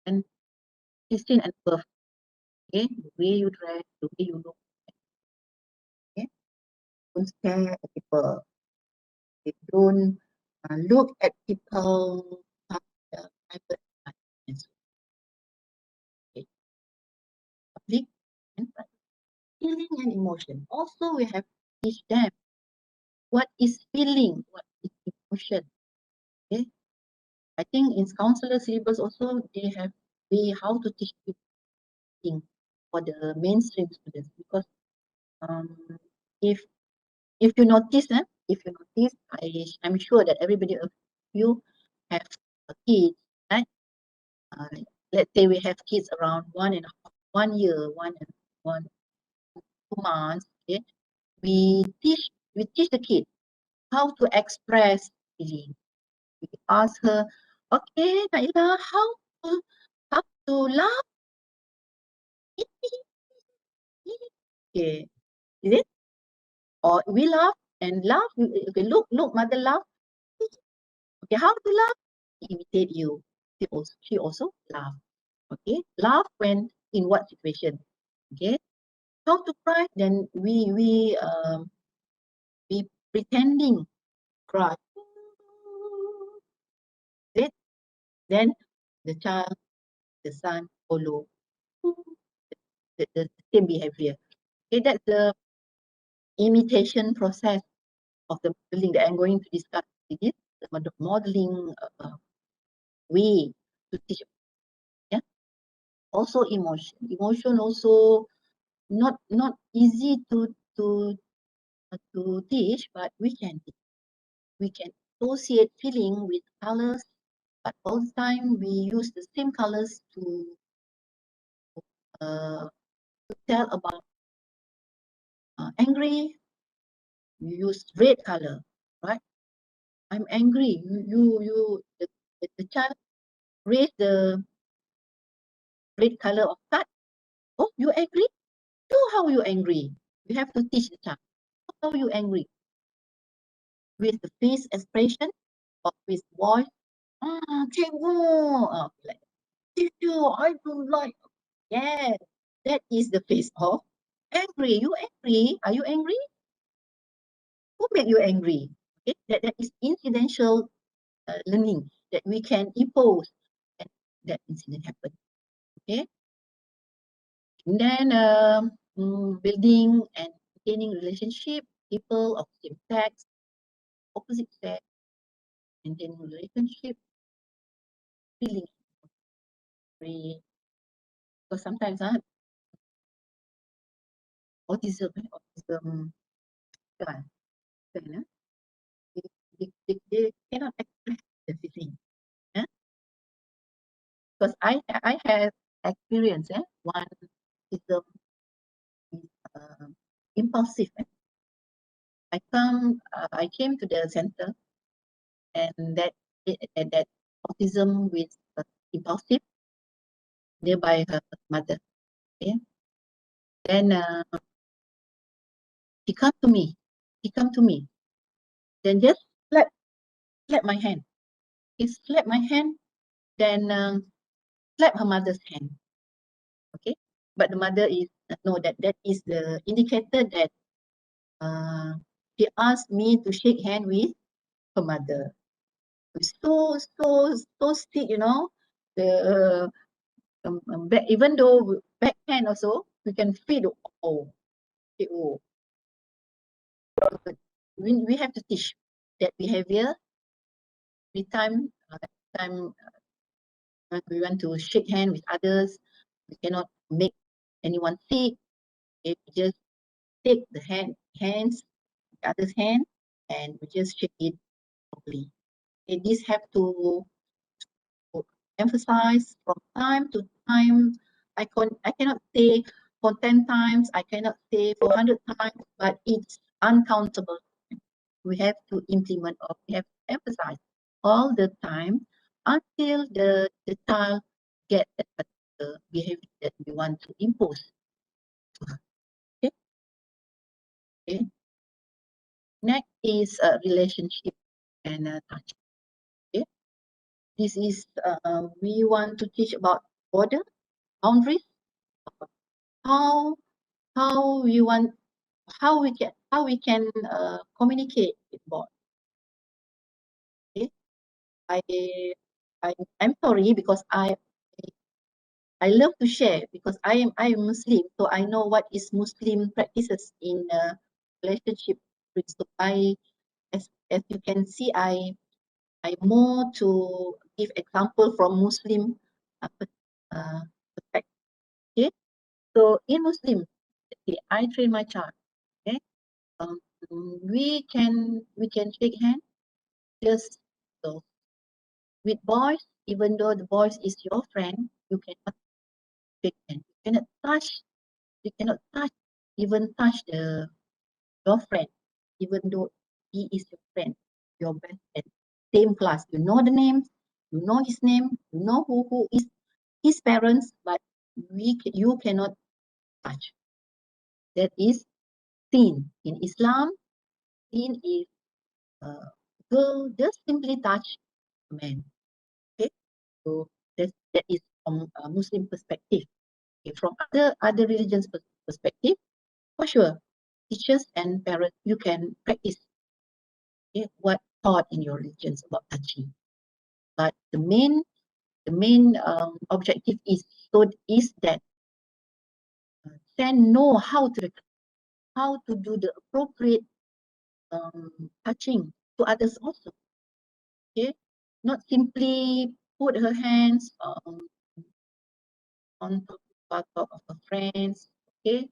and 16 and above. Okay, the way you dress, the way you look. Okay, don't stare at people. Okay, don't look at people private and so. Okay, public and private. Feeling and emotion. Also, we have to teach them what is feeling, what is emotion. Okay, I think in counselor syllabus also they have how to teach people for the mainstream students, because if you notice, I'm sure that everybody of you have kids, right? Let's say we have kids around 1 year, 2 months. Okay, we teach the kid how to express feeling. We ask her, okay, Naila, how to laugh? Okay, is it? Or we laugh and laugh. Okay, look, mother laugh. Okay, how to laugh? Imitate you. She also laugh. Okay, laugh when in what situation? Okay, how to cry? Then we pretending cry. It then the child, the son follow the same behavior. Okay, that's the imitation process of the modeling that I'm going to discuss. It is the modeling way to teach. Yeah. Also emotion also not easy to teach, but we can teach. We can associate feeling with colors, but all the time we use the same colors to tell about angry. You use red color, right? I'm angry. The child raise the red color of card. Oh, you angry? Show how you angry. You have to teach the child how you angry with the face expression or with voice. Cikgu, like teacher, I don't like. Yes, that is the face of angry. You angry? Are you angry? Who made you angry? Okay, that is incidental learning that we can impose and that incident happened. Okay, and then building and maintaining relationship, people of same sex, opposite sex, maintaining relationship, feeling free. Because sometimes autism kan, they cannot express the feeling. Because I have experience one autism is impulsive. I came to the center and that autism with impulsive nearby her mother. Okay, then he come to me. He come to me. Then just slap my hand. He slapped my hand. Then slap her mother's hand. Okay, but the mother is no that is the indicator that she asked me to shake hand with her mother. So strict, you know. The even though backhand also we can feel oh, oh. We have to teach that behavior every time when we want to shake hand with others. We cannot make anyone sick. We just take the hands, the other's hand, and we just shake it properly. Okay, this have to emphasize from time to time. I cannot say for 10 times, I cannot say for 100 times, but it's uncountable. We have to implement or we have to emphasize all the time until the child get the behavior that we want to impose. Okay. Okay. Next is a relationship and touch. Okay. This is we want to teach about border, boundaries, how we want how we can communicate with board. Okay. I'm sorry because I love to share because I am Muslim, so I know what is Muslim practices in relationship. So as you can see, I more to give example from Muslim perspective. Okay, so in Muslim, okay, I train my child. Okay, we can shake hand just so with boys. Even though the boys is your friend, you cannot shake hand. You cannot touch. You cannot touch. Even touch your friend, even though he is your friend, your best friend, same class. You know the names. You know his name. You know who is his parents, but you cannot touch. That is sin. In Islam, sin is girl just simply touch a man. Okay, so that is from a Muslim perspective. Okay, from other religions perspective, for sure, teachers and parents, you can practice, okay, what taught in your religions about touching. But the main objective is that then know how to do the appropriate touching to others also. Okay, not simply put her hands on top of her friends. Okay,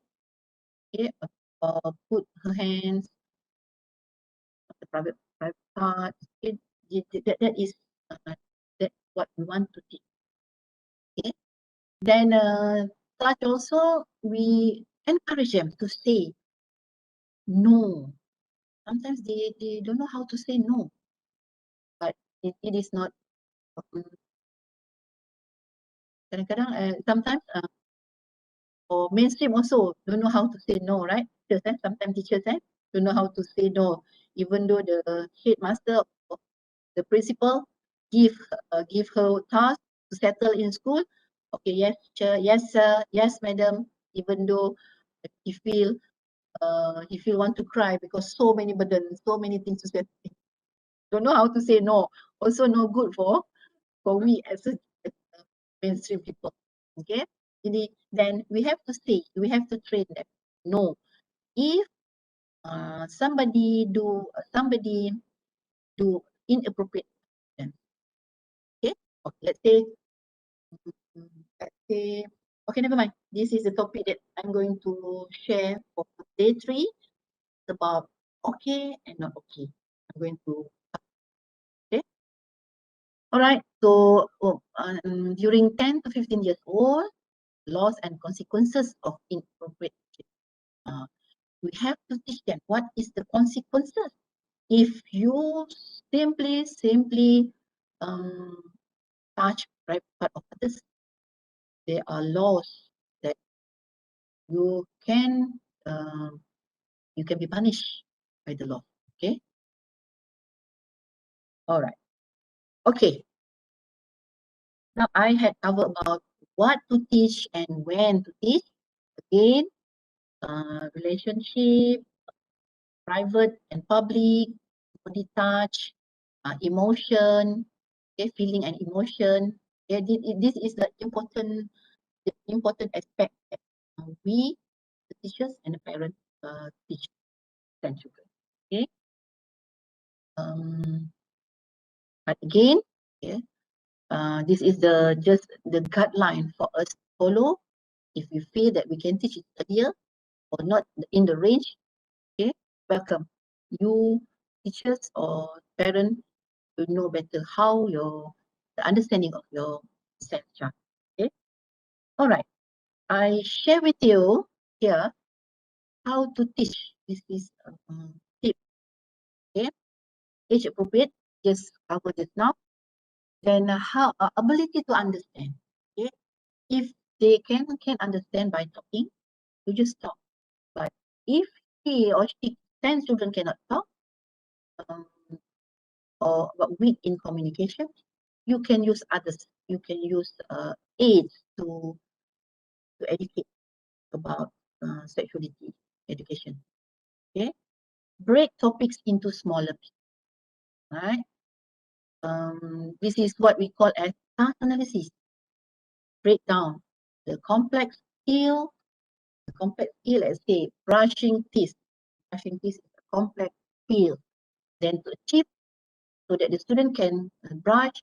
okay, or put her hands on the private parts. Okay, that is that what we want to teach. Okay, then touch also, we encourage them to say no. Sometimes they don't know how to say no, but it is not kadang-kadang sometimes or mainstream also don't know how to say no, right? Teachers, sometimes teachers don't know how to say no, even though the headmaster or the principal give her task to settle in school. Okay, yes, teacher, yes, sir, yes, madam. Even though he feel want to cry because so many burdens, so many things to say. Don't know how to say no. Also no good for we as a mainstream people. Okay. Then we have to say, we have to train them. No, if somebody do inappropriate action. Okay. Okay. Okay, never mind. This is the topic that I'm going to share for day 3. It's about okay and not okay. I'm going to okay. All right. So during 10 to 15 years old, laws and consequences of inappropriate action. We have to teach them what is the consequences. If you simply touch private part of others, there are laws that you can be punished by the law. Okay. All right. Okay. Now I had covered about what to teach and when to teach. Again, relationship, private and public, body touch, emotion, okay, feeling and emotion. Okay, this is the important aspect that we, the teachers and the parents, teach and children. Okay. But again, okay, this is just the guideline for us to follow. If we feel that we can teach it earlier or not in the range, okay, welcome. You teachers or parents will know better how the understanding of your sense chart. Okay. All right. I share with you here how to teach. This is tip. Okay. Age appropriate. Just cover this now. Then how ability to understand. Okay. If they can understand by talking, you just talk. But if he or she 10 children cannot talk, or but weak in communication, you can use others. You can use aids to educate about sexuality education. Okay, break topics into smaller pieces. Right. This is what we call as task analysis. Break down the complex skill. Let's say brushing teeth. Brushing teeth is a complex skill. Then to achieve, so that the student can brush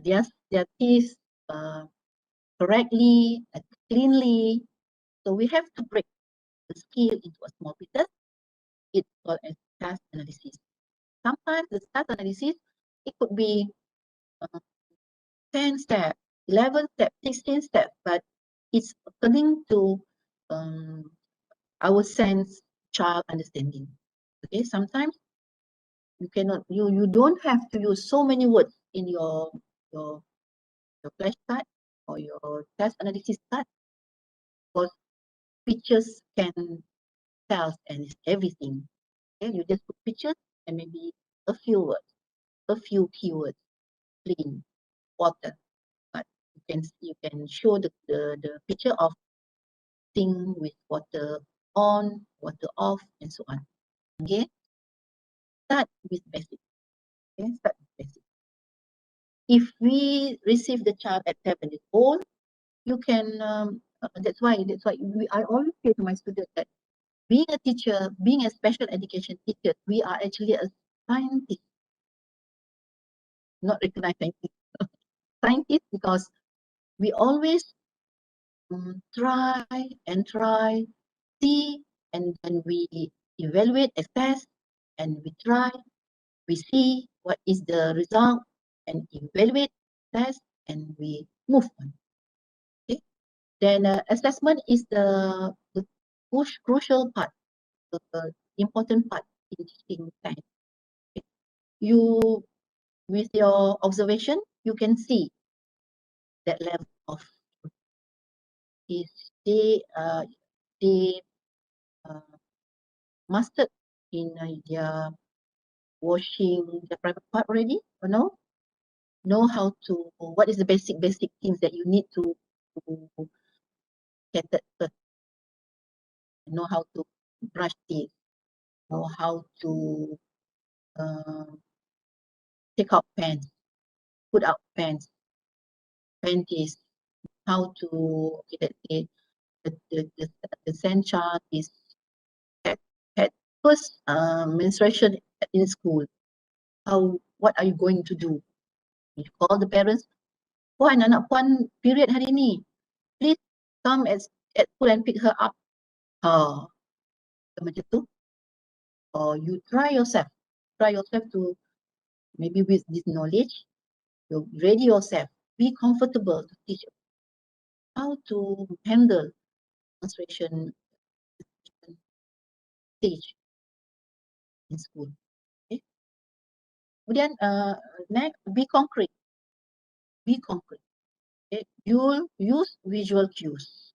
their teeth correctly and cleanly. So we have to break the skill into a small pieces. It's called as task analysis. Sometimes the task analysis, it could be 10 steps, 11 steps, 16 steps, but it's according to our sense child understanding. Okay, sometimes you don't have to use so many words in your flashcard or your task analysis card, because pictures can tell and everything. Okay, you just put pictures and maybe a few words, a few keywords. clean water. But you can show the picture of thing with water on, water off, and so on. Okay, start with basic. Okay, start with basic. If we receive the child at 7 years old, you can. That's why I always say to my students that being a teacher, being a special education teacher, we are actually a scientist, not recognized scientist. Scientist because we always try and try, see, and then we evaluate, assess, and we try, we see what is the result, and evaluate, assess, and we move on. Okay. Then assessment is the crucial part, the important part in teaching science. Okay. You, with your observation, you can see that level of is they mastered in their washing the private part already or no? Know how to, what is the basic things that you need to get that first. Know how to brush teeth, know how to take out pants, put out pants, panties, how to, okay, let's say the sand child is had first menstruation in school. What are you going to do? You call the parents, puan, anak puan period hari ni, please come at school and pick her up. Macam tu. Or you try yourself to, maybe with this knowledge, you ready yourself, be comfortable to teach how to handle menstruation stage in school. Okay. Kemudian next, be concrete. Okay. You'll use visual cues.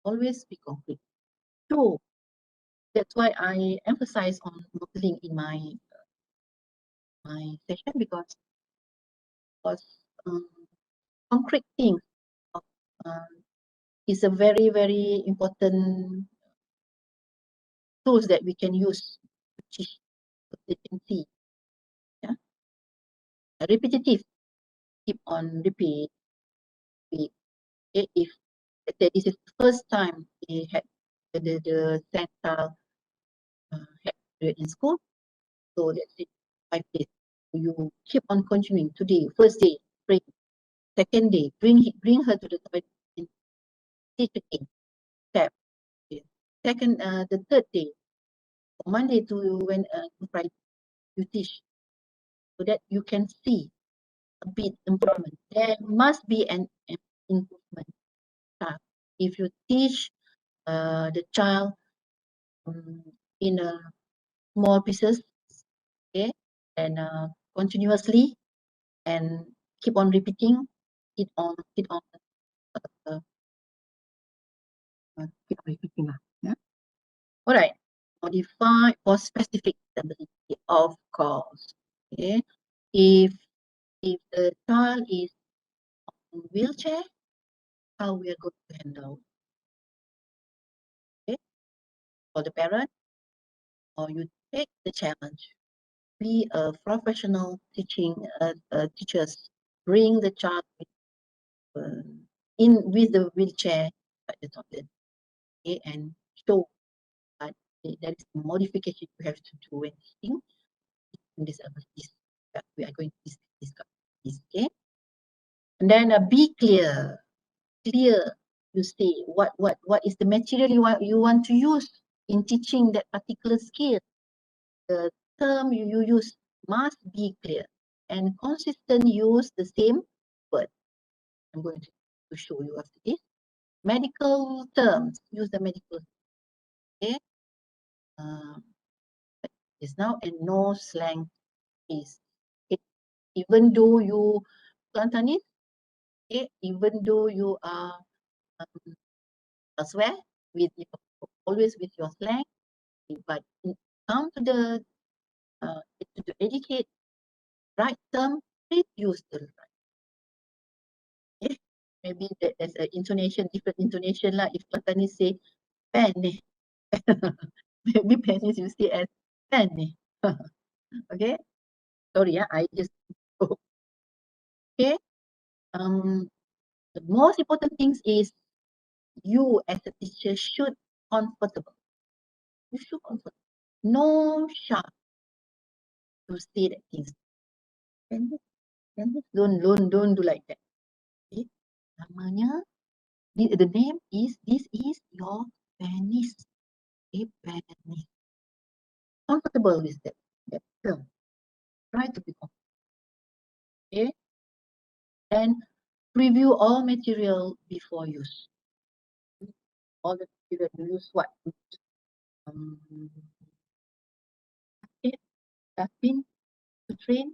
Always be concrete. So that's why I emphasize on modeling in my session, because concrete things is a very, very important tools that we can use to teach, so they can see. Yeah. Repetitive, keep on repeat. Okay. If this is the first time they had the child had period in school, so let's say 5 days. You keep on continuing. Today, first day, pray. Second day, bring her to the toilet and teach again. Step. Okay. Second, the third day, from Monday to Friday, you teach, so that you can see a bit improvement. There must be an improvement. If you teach the child in a small pieces, okay, and continuously, and keep on repeating, keep on repeating. Yeah. All right. Modify for specific disability, of course. Okay. If the child is on wheelchair, how we are going to handle? Okay. For the parent, or you take the challenge. Be a professional teachers. Bring the child in with the wheelchair at the toilet, okay, and show that there is a modification you have to do when teaching disabilities. We are going to discuss this, okay? And then be clear. You say what is the material you want to use in teaching that particular skill. The term you use must be clear and consistent. Use the same word. I'm going to show you after this. Medical terms, use the medical. Okay. Is now, and no slang is. Even though you Cantonese, okay, even though you are elsewhere with always with your slang, but come to the to educate right term, please use the right. Okay? Maybe there's an intonation, different intonation lah. If Patani say pen ni, maybe penis you see as pen ni. Okay, sorry, I just okay. The most important things is you as a teacher should comfortable. You should comfortable. No sharp to say that things. And don't do like that. Okay? Namanya, the name is, this is your penis. Okay, penis. Comfortable with that term. Try to be comfortable. Okay? And review all material before use. All the material you use what? Okay, have been to train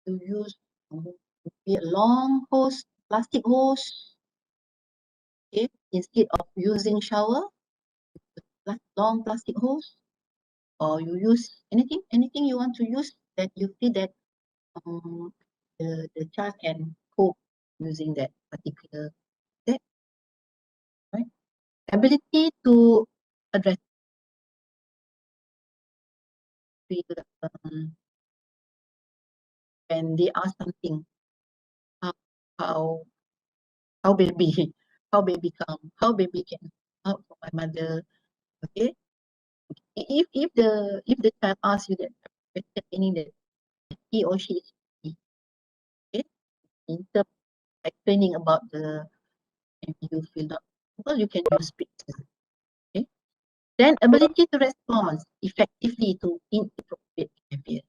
to use a long hose, plastic hose. Okay, instead of using shower, long plastic hose, or you use anything you want to use that you feel that the child can cope using that particular set, right? Ability to address when they ask something, how baby how baby come, how baby can out from my mother. Okay, if the child asks you that question, meaning that he or she is happy, okay, in terms of explaining about the, maybe you feel not well, you can use pictures. Okay, then ability to respond effectively to inappropriate behavior.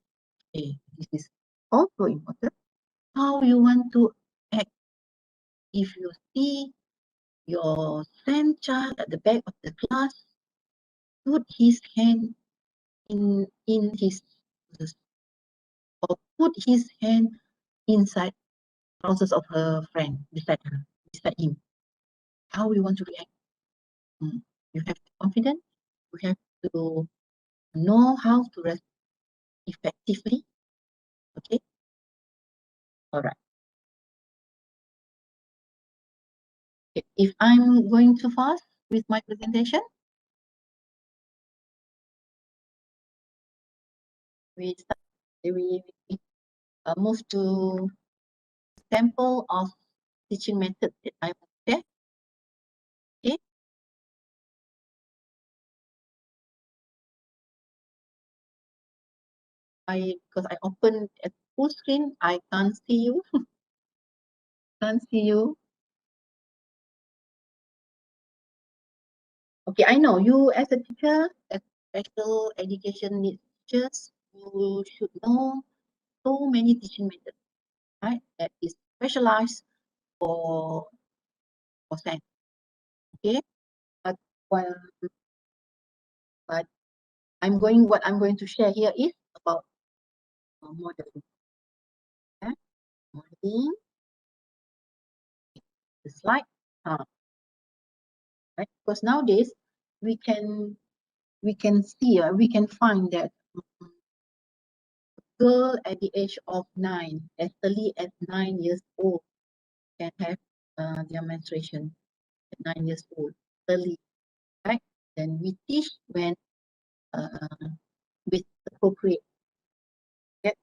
Okay, this is also important. How you want to act if you see your same child at the back of the class put his hand in his, or put his hand inside trousers of her friend beside him. How we want to react? You have to be confident. You have to know how to respond effectively. Okay. All right. Okay. If I'm going too fast with my presentation, we move to sample of teaching method that I will share. Okay. Because I opened at full screen, I can't see you. Can't see you. Okay, I know you as a teacher, as special education needs teachers, you should know so many teaching methods, right? That is specialized for SEN. Okay, but what what I'm going to share here is about modeling. Yeah? Modeling. The slide. Right? Because nowadays we can see, we can find that girl at the age of 9, as early as 9 years old, can have their menstruation at 9 years old, early, right? Then we teach when with appropriate. Yeah?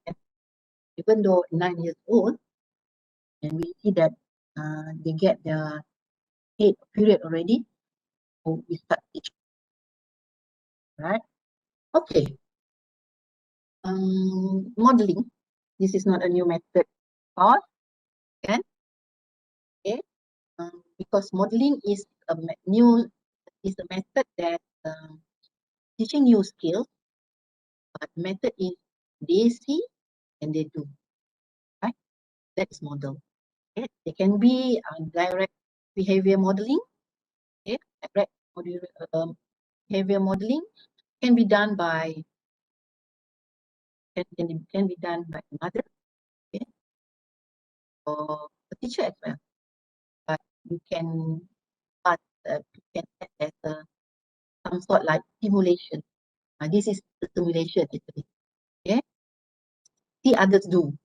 Even though 9 years old, and we see that they get their head period already, so we start teaching, right? Okay. Modeling. This is not a new method, but okay, because modeling is a method that teaching new skills, but method is they see and they do, right? That is model. Okay, it can be direct behavior modeling. Okay, direct behavior modeling can be done by mother, okay, or a teacher as well. But you can add as some sort like simulation. This is the simulation actually. Okay, see others do.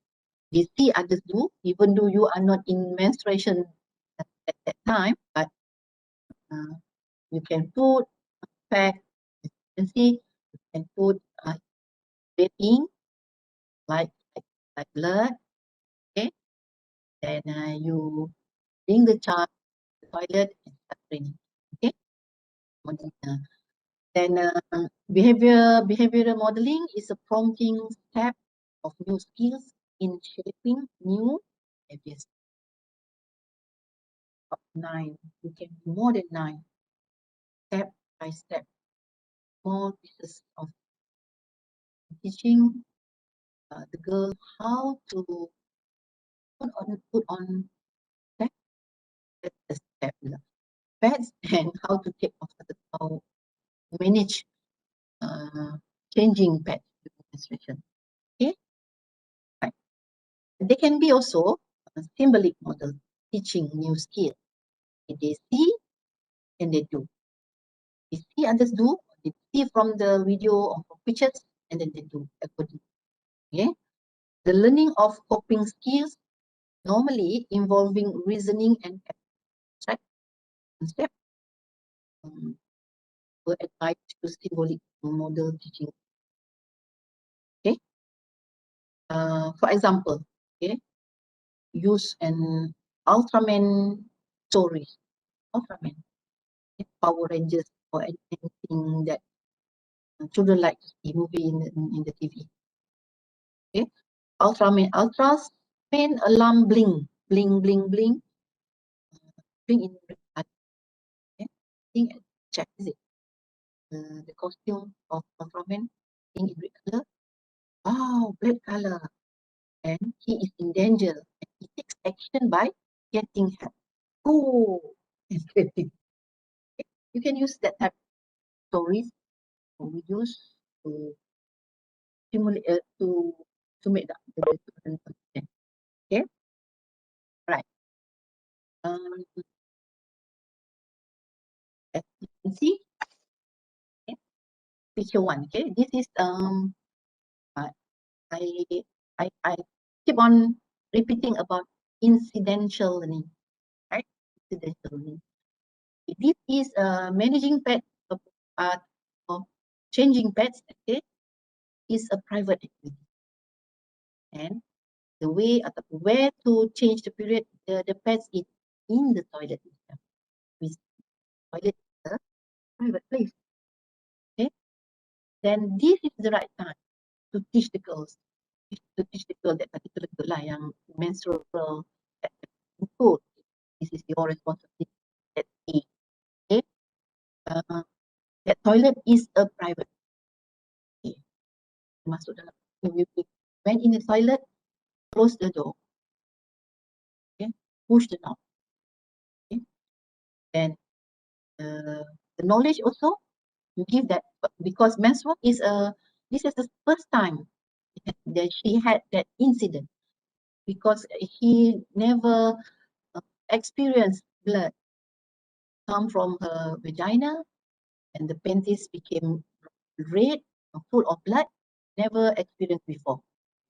They see others do, even though you are not in menstruation at that time, but you can put pad, as you can see, you can put red ink, like blood, okay? Then you bring the child to the toilet and start training, okay? Then behavioral modeling is a prompting step of new skills in shaping new behaviors. 9, you can do more than 9, step by step, small pieces of teaching the girl how to put on pads, that's the step, pads, and how to take off the how manage changing pads during menstruation. Okay, right. They can be also a symbolic model teaching new skill. They see and they do. They see others do. They see from the video or from pictures, and then they do accordingly. Okay, the learning of coping skills normally involving reasoning and abstract concept were applied to symbolic model teaching. Okay, for example, okay, use an Ultraman story, Ultraman, Power Rangers, or anything that children like to see movie in the TV. Okay, Ultra's main alarm bling, bling, bling, bling, bling in red color. Okay, think check is it the costume of Ultraman, bling in red color. Wow, black color, and he is in danger, and he takes action by getting help. Oh, it's getting. Okay. You can use that type of stories or videos to stimulate to make the children understand. Okay, right. As you can see, okay, picture 1. Okay, this is I I keep on repeating about incidental learning, right? Incidental learning. This is managing pet uh, of changing pets. Okay, is a private activity, and the way atau where to change the period the pets is in the toilet itself. With toilet is a private place. Okay, then this is the right time to teach the girls, to teach the girl that particular girl lah yang menstrual food. This is your responsibility. That okay, that toilet is a private. Okay, masuk dalam. When in the toilet, close the door. Okay, push the knob. Okay, then the knowledge also you give that because menstrual is this is the first time that she had that incident because he never experienced blood come from her vagina and the panties became red full of blood, never experienced before.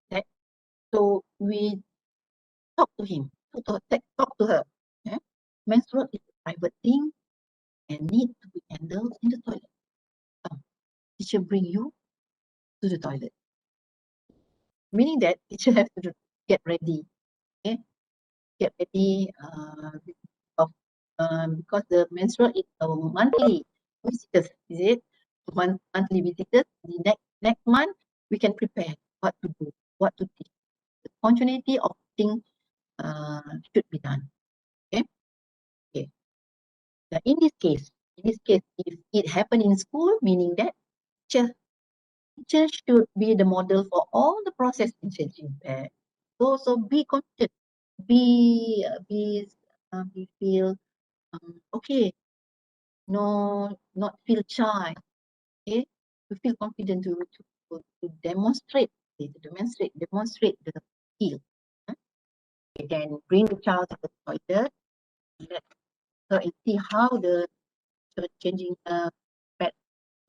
Okay? So we talk to him, talk to her. Okay? Menstrual is a private thing and need to be handled in the toilet. Teacher bring you to the toilet. Meaning that teacher have to get ready. Okay? Get ready because the menstrual is a monthly visitors, is it? Monthly visitors. The next month we can prepare what to do, what to teach. The continuity of things should be done. Okay. Okay. Now in this case, if it happened in school, meaning that teacher should be the model for all the process in changing that. So be confident, be feel okay, no, not feel shy. Okay, to feel confident to demonstrate, demonstrate the skill. Okay, then bring the child to the toilet, let her and see how the changing pad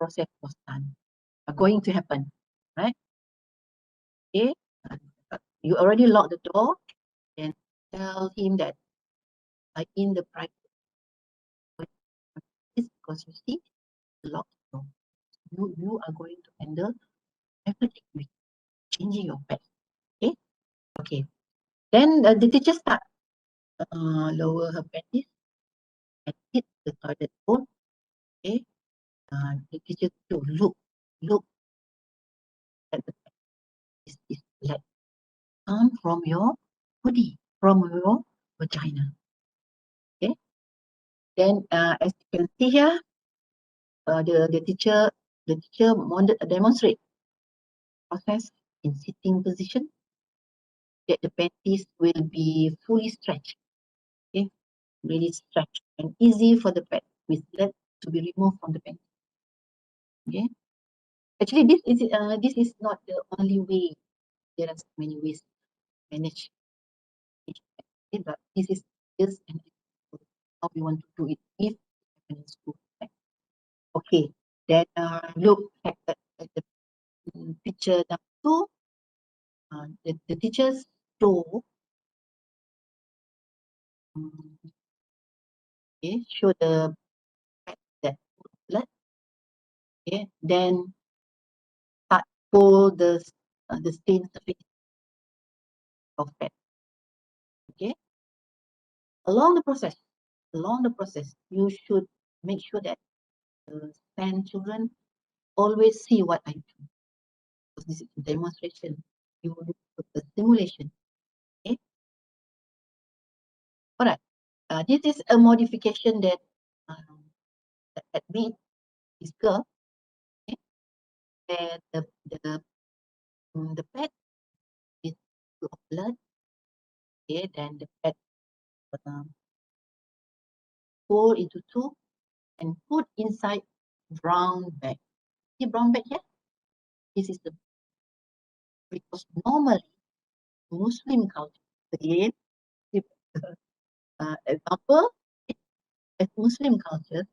process was done, going to happen, right? Okay, you already locked the door, then tell him that in the private place, because you see, lock the door. You are going to handle everything with changing your pad. Okay? Okay. Then the teacher start lower her panties and hit the toilet bowl. Okay. The teacher to look at the pad. Is like come from your body, from your vagina. Okay. Then as you can see here, the teacher demonstrate process in sitting position that the panties will be fully stretched. Okay, really stretched and easy for the pad with lead to be removed from the panties. Okay, actually this is not the only way. There are so many ways to manage it, but this is just an example how we want to do it if it's in school. Okay, then look at the picture number 2. The teachers show show the pad that blood. Okay, then start pull the stain surface of pad. Okay, along the process, you should make sure that the SEN children always see what I do. Because this is a demonstration. You will put the simulation. Okay. All right. This is a modification that made this girl. Okay. And the pad is full of blood. Okay. Then the pad fold into 2 and put inside brown bag. See brown bag here? This is the, because normally Muslim culture, again, example, as Muslim culture,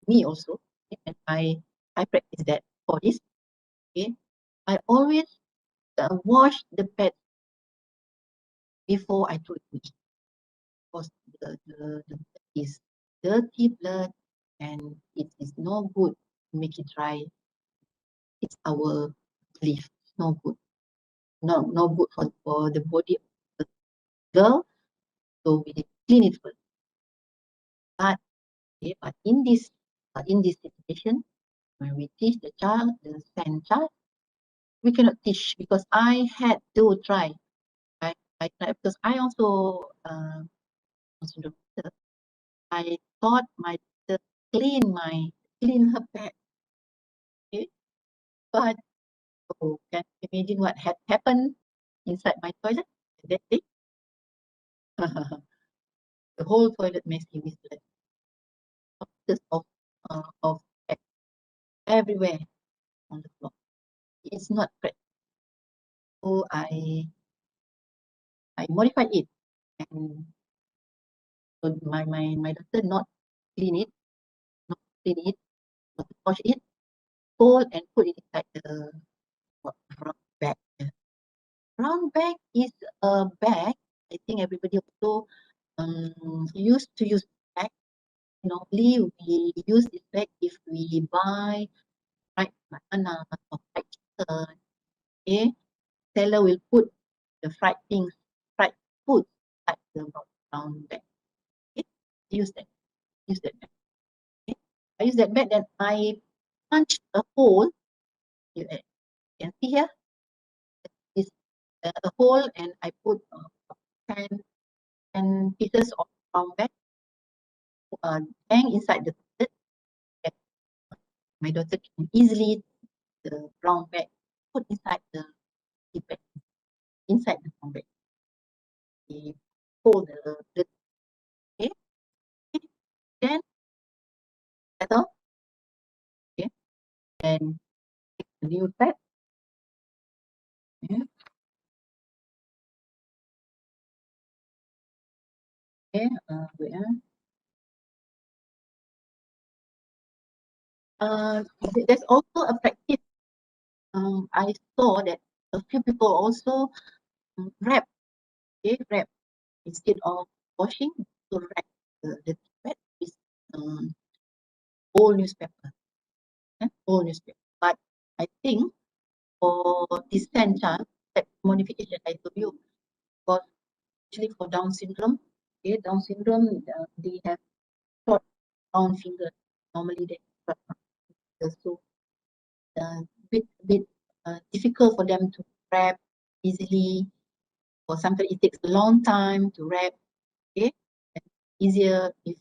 me also, and I practice that for this. Okay, I always wash the pad before I throw it to eat, because the blood is dirty blood and it is no good to make it dry. It's our belief. It's no good. No good for the body of the girl. So we need to clean it first. But okay, but in this situation, when we teach the child, the SEN child, we cannot teach because I had to try. I tried because I also the daughter. I taught my daughter clean her pad. Okay, but can you imagine what had happened inside my toilet that day? The whole toilet messy with blood. Of everywhere on the floor. It's not correct. So I modified it, and so my daughter not clean it, not wash it, fold and put it inside the brown bag. Brown bag is a bag. I think everybody also used to use bag. Normally we use this bag if we buy fried banana or fried chicken. Okay, seller will put the fried things, fried food like the brown bag. Okay, use that bag. Okay, I use that bag, then I punch a hole. You can see here is a hole, and I put 10 pieces of brown bag hang inside the toilet. My daughter can easily the brown bag put inside the bag, inside the brown bag. We hold the okay, then settle. Okay, then take the new bag. Okay, wait, there's also a practice. I saw that a few people also wrap, okay, wrap instead of washing, to wrap the pad with old newspaper, old newspaper. But I think for this child, that modification I told you, because actually for Down syndrome, okay, Down syndrome, they have short round fingers. Normally they have short fingers, so bit difficult for them to wrap easily, or sometimes it takes a long time to wrap. Okay, and easier if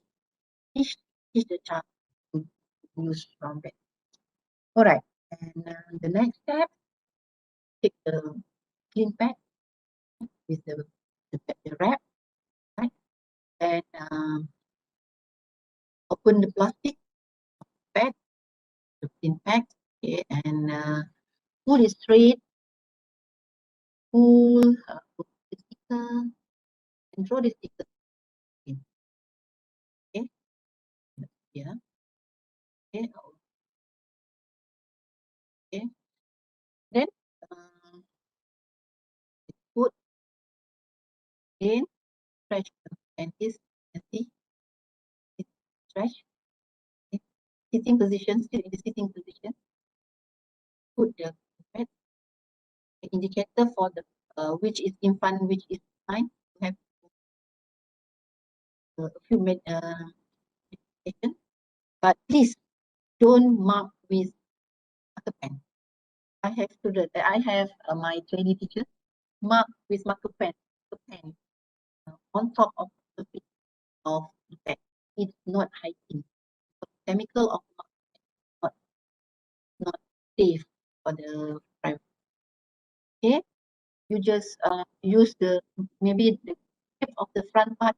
teach the child to use round bag. All right, and the next step, take the clean pad with the wrap, right, and open the plastic pad, the clean pad, okay, and pull it straight, pull the sticker, and draw the sticker in. Okay, yeah, okay, okay. Then put in, stretch and this, and see, stretch. Okay. Sitting position, still in the sitting position. Put the pad, the indicator for the which is in front, which is behind. You have a few indication, but please don't mark with marker pen. I have student, I have my trainee teacher mark with marker pen on top of the page of the pad. It's not hiding. Chemical of not safe for the private. Okay, you just use the maybe the tip of the front part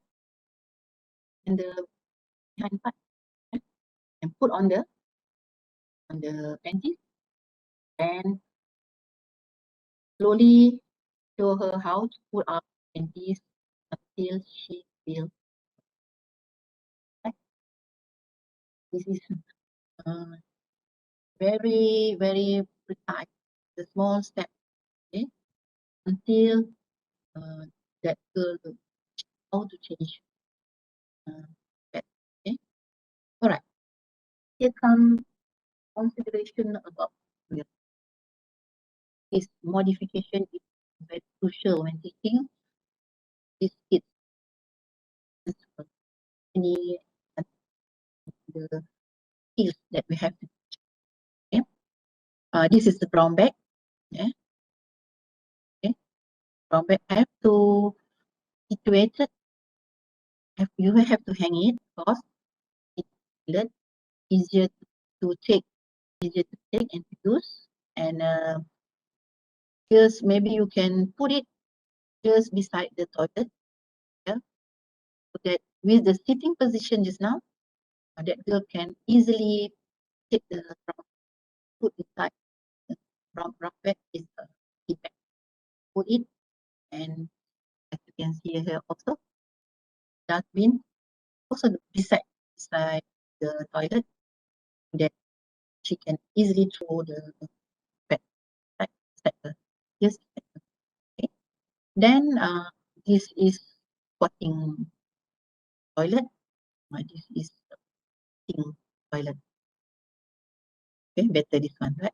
and the behind part, and put on the panties, and slowly show her how to put up panties until she feels like this is uh, very precise. The small step, okay, until that girl knows how to change that. Okay, all right. Here comes consideration about this modification is very crucial when teaching these kids any the skills that we have to teach. Okay, this is the brown bag. Yeah, okay, brown bag have to situate it. You have to hang it because it's easier to take, and to use, and just maybe you can put it just beside the toilet, yeah, so that with the sitting position just now, that girl can easily take the brown, put inside the brown bag is a key bag. Put it, and as you can see here also, dustbin also beside the toilet, that she can easily throw the bag right beside her. Just okay. Then this is squatting toilet. This is sitting toilet. Okay, better this one, right?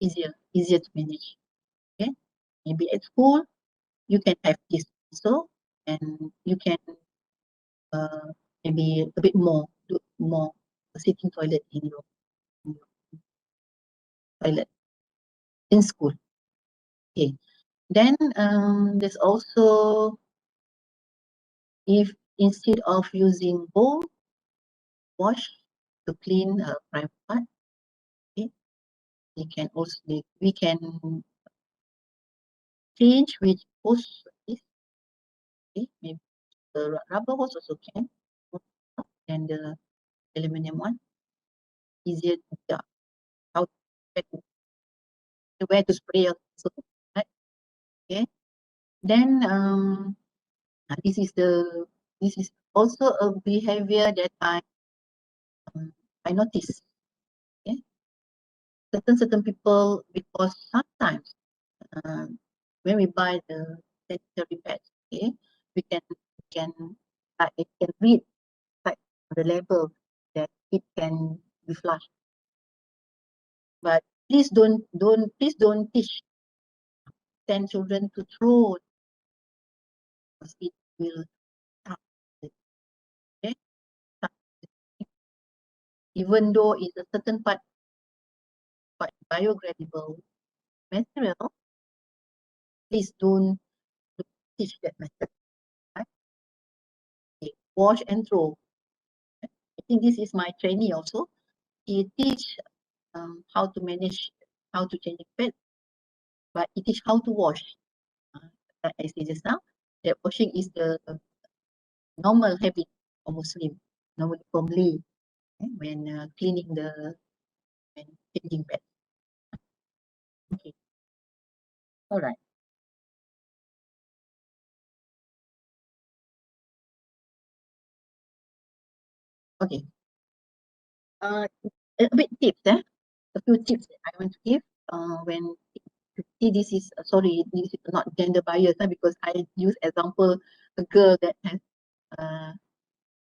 Easier to manage. Okay, maybe at school you can have this also, and you can uh, maybe a bit more, do more sitting toilet in your toilet in school. Okay, then there's also, if instead of using bowl wash to clean a private part, okay, we can change which hose is, okay, maybe the rubber hose also can, and the aluminum one easier to how where to spray also, right? Okay, then this is also a behavior that I notice. Okay, certain people, because sometimes when we buy the sanitary pads. Okay, we can it can read like the label that it can be flushed. But please don't send children to throw because it will stop it. Okay, stop it. Even though it's a certain part biodegradable material, please don't teach that method. Right? Okay. Wash and throw. I think this is my trainee also. He teach how to manage, how to change pad, but he teach how to wash. Like I said just now, that washing is the normal habit of Muslim, normally formally when cleaning when changing pad. Okay, all right. Okay. A bit tips, a few tips that I want to give. When see this is sorry, this is not gender bias, because I use example a girl that has uh,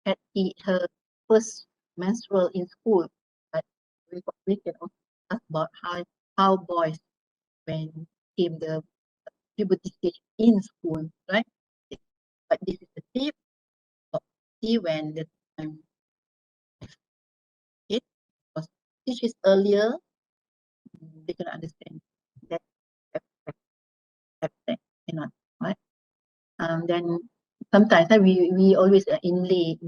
had her first menstrual in school, but we can also ask about how boys when came the puberty stage in school, right? But this is the tip of see when the time it was teach is earlier, they can understand that aspect cannot, right? Then sometimes we always in lay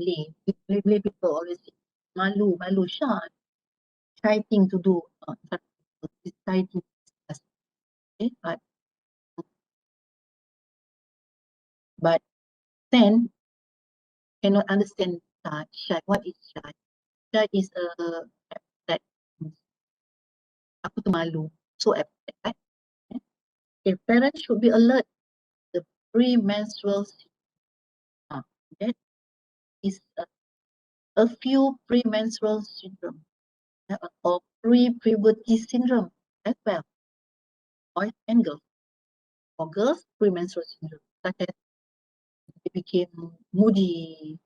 people always say, malu shy thing to do, shy thing to discuss, okay? But then cannot understand shy. What is shy? Shy is a abstract. Aku tu malu. So abstract, right? Okay, parents should be alert. The premenstrual syndrome. That is a few premenstrual syndrome or pre-puberty syndrome as well, boys and girls. For girls, premenstrual syndrome, such as they became moody,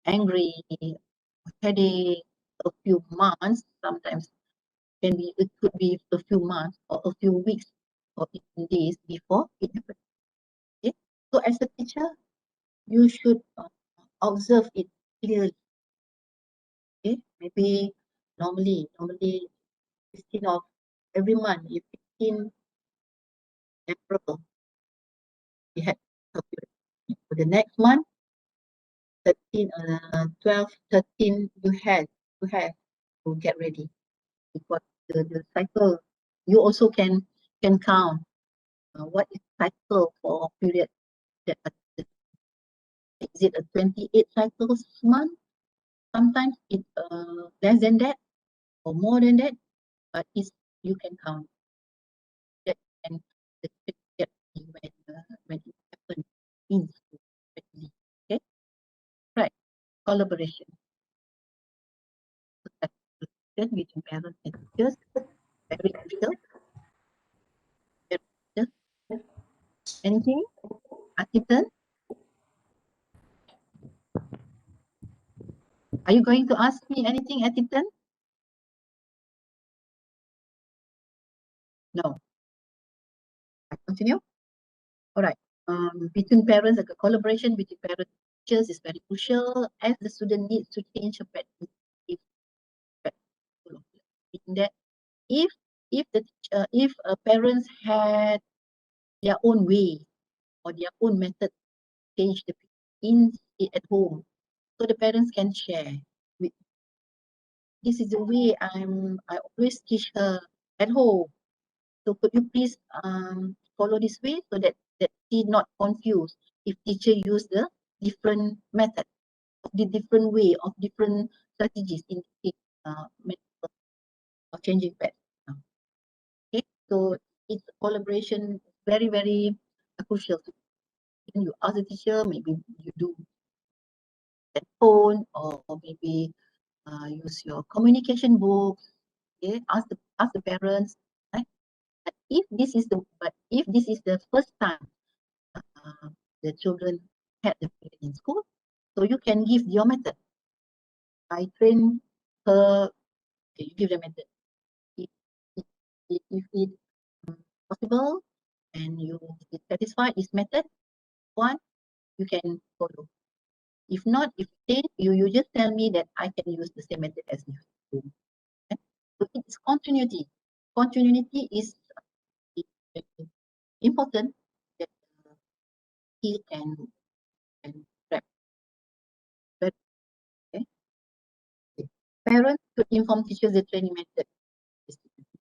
angry, headache, a few months, sometimes it could be a few months or a few weeks or even days before it happens. Okay? So as a teacher, you should observe it clearly. Okay? Maybe normally 15 of every month, if 15 April, we had a period. For the next month, 12, 13, you have to get ready because the cycle, you also can count what is cycle for period that is it a 28 cycles month? Sometimes it's less than that or more than that, but it's you can count that and get when it happens in school. Okay, right? Collaboration between parents and teachers, very crucial. Very crucial. Anything, Atitan? Are you going to ask me anything, Atitan? No. I continue. All right. Between parents, like a collaboration between parents and teachers is very crucial as the student needs to change a pattern. In that, if if parents had their own way or their own method change the in at home, so the parents can share. This is the way I always teach her at home. So could you please follow this way so that she not confused if teacher use the different method, the different way of different strategies in method of changing pets. Okay, so it's collaboration very crucial. When you ask the teacher, maybe you do that phone or maybe use your communication books. Okay, ask the parents, right? if this is the first time the children had the period in school, so you can give your method. I train her. Okay, you give the method. If it possible and you is satisfied this method, one you can follow. If not, if you just tell me that I can use the same method as you. Okay? So it's continuity. Continuity is important that he can track. But okay. Parents should inform teachers the training method.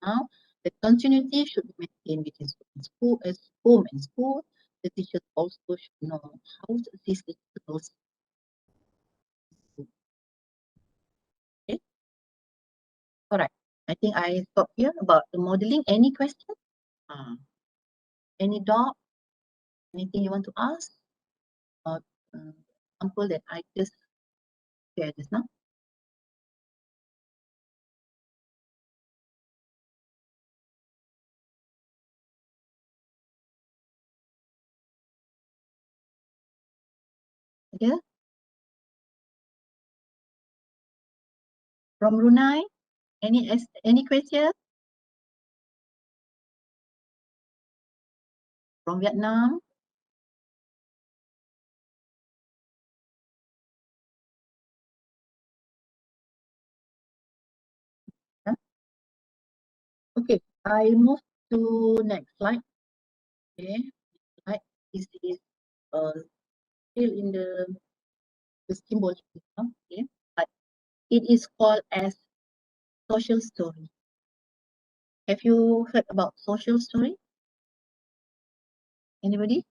Now, the continuity should be maintained between school as home and school. The teachers also should know how to assist the girls. Okay, all right. I think I stop here about the modeling. Any question? Any doubt? Anything you want to ask? Or example that I just shared just now? Yeah. From Brunei, any question? From Vietnam? Yeah. Okay, I move to next slide. Okay, slide. This is still in the symbol. Okay, but it is called as social story. Have you heard about social story? Anybody?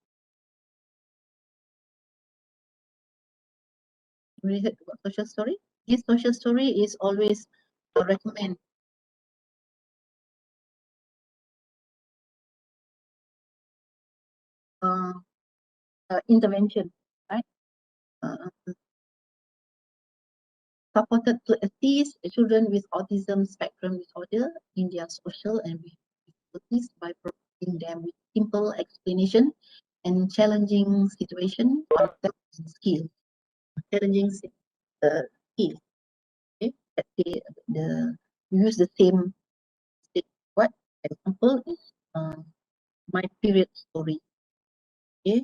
Anybody heard about social story? This social story is always recommend intervention, right? Supported to assist children with autism spectrum disorder in their social and behavioral difficulties by providing them with simple explanation and challenging situation concepts and skills. Challenging skills. Okay, let's say use the same what example is my period story. Okay,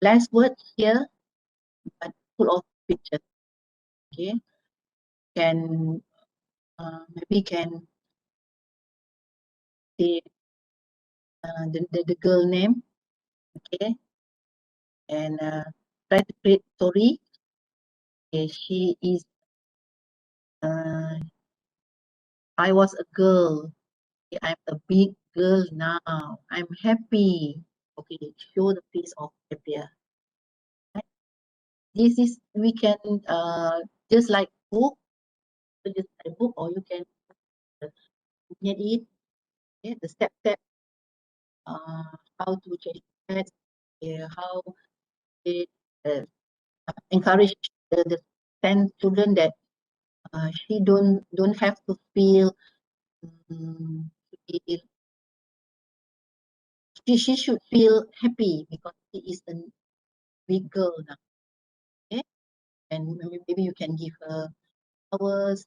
less words here, but full of pictures. Okay, can maybe can say the girl name. Okay, and try to create story. Okay, she is. I was a girl. Okay, I'm a big girl now. I'm happy. Okay, show the piece of paper. Right? This is we can just like book, just like book, or you can get it. Okay, the step how to change that. How they encourage the 10 children that she don't have to feel feel she should feel happy because she is a big girl now. Okay, and maybe you can give her flowers.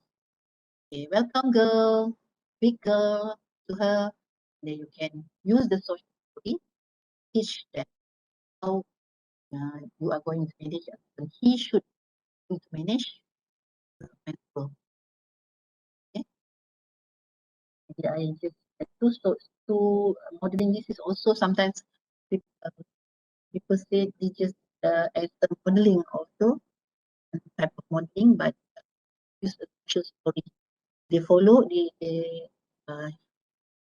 Okay, welcome girl, big girl to her. Then you can use the social story, teach them how you are going to manage it. And he should to manage mental. Okay, yeah, I just to modeling this is also sometimes people say they just as a modeling also type of modeling, but use a social story. They follow, they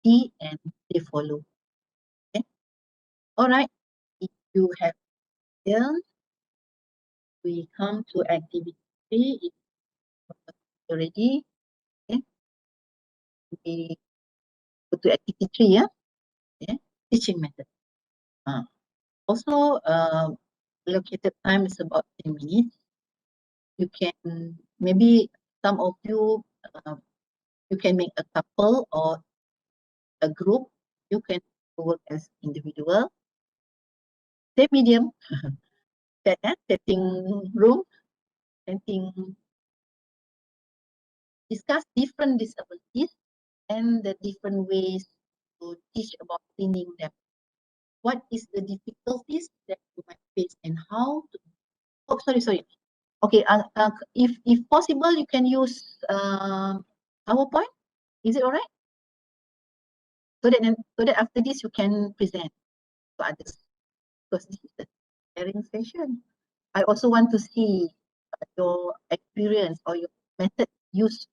see and they follow. Okay. All right. If you have questions, we come to activity 3. It's already. Okay. We go to activity 3. Yeah. Okay. Teaching method. Also, allocated time is about 10 minutes. You can maybe some of you you can make a couple or a group You can work as individual. Same medium, setting room, setting, discuss different disabilities and the different ways to teach about cleaning them. What is the difficulties that you might face and how to, oh, sorry. Okay, if possible, you can use PowerPoint. Is it all right? So that after this you can present to others, because this is the sharing session. I also want to see your experience or your method used,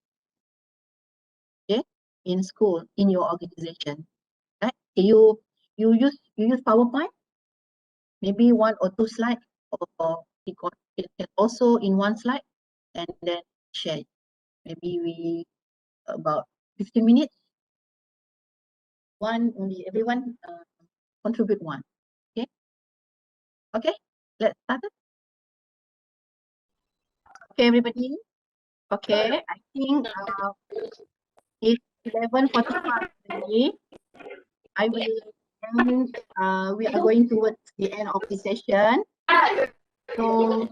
okay, in school, in your organization. Right? Okay, you use PowerPoint, maybe 1 or 2 slides, or it can also in 1 slide and then share. Maybe we about 15 minutes. Everyone contribute one. Okay. Okay. Let's start it. Okay, everybody. Okay, I think it's 11:45 already. I will end, we are going towards the end of the session. So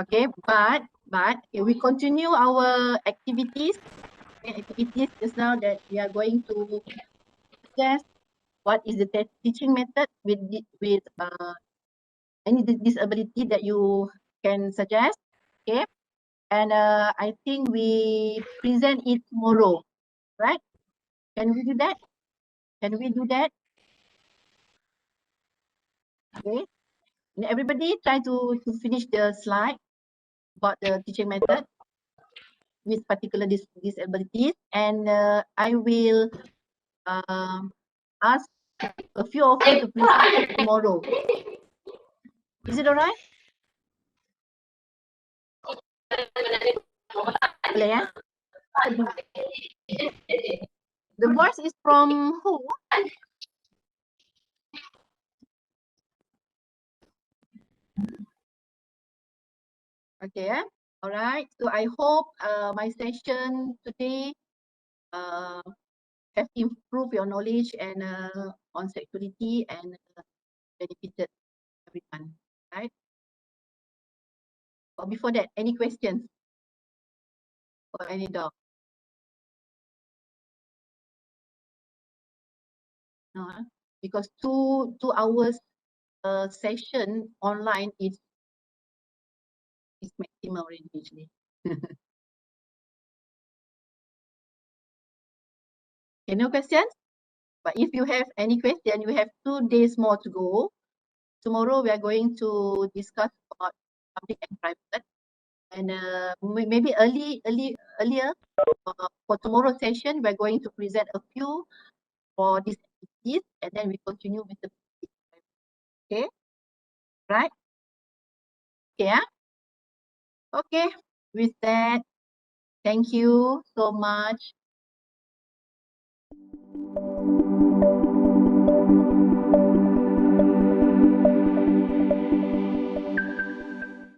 okay, but we continue our activities. Activities just now that we are going to suggest what is the teaching method with any disability that you can suggest. Okay, and I think we present it tomorrow, right? Can we do that? Can we do that? Okay. And everybody try to finish the slide about the teaching method with particular disabilities, and I will ask a few of you to present it tomorrow. Is it all right? Boleh, ya? The voice is from who? Okay, yeah. All right. So I hope my session today have improved your knowledge and on sexuality and benefited everyone, right? But before that, any questions or any doubt? No, because two hours session online is maximum already usually. Okay, no questions? But if you have any question, you have 2 days more to go. Tomorrow we are going to discuss about public and private, and maybe earlier for tomorrow's session we're going to present a few for these activities, and then we continue with the okay, right? Okay, yeah. Okay, with that, thank you so much.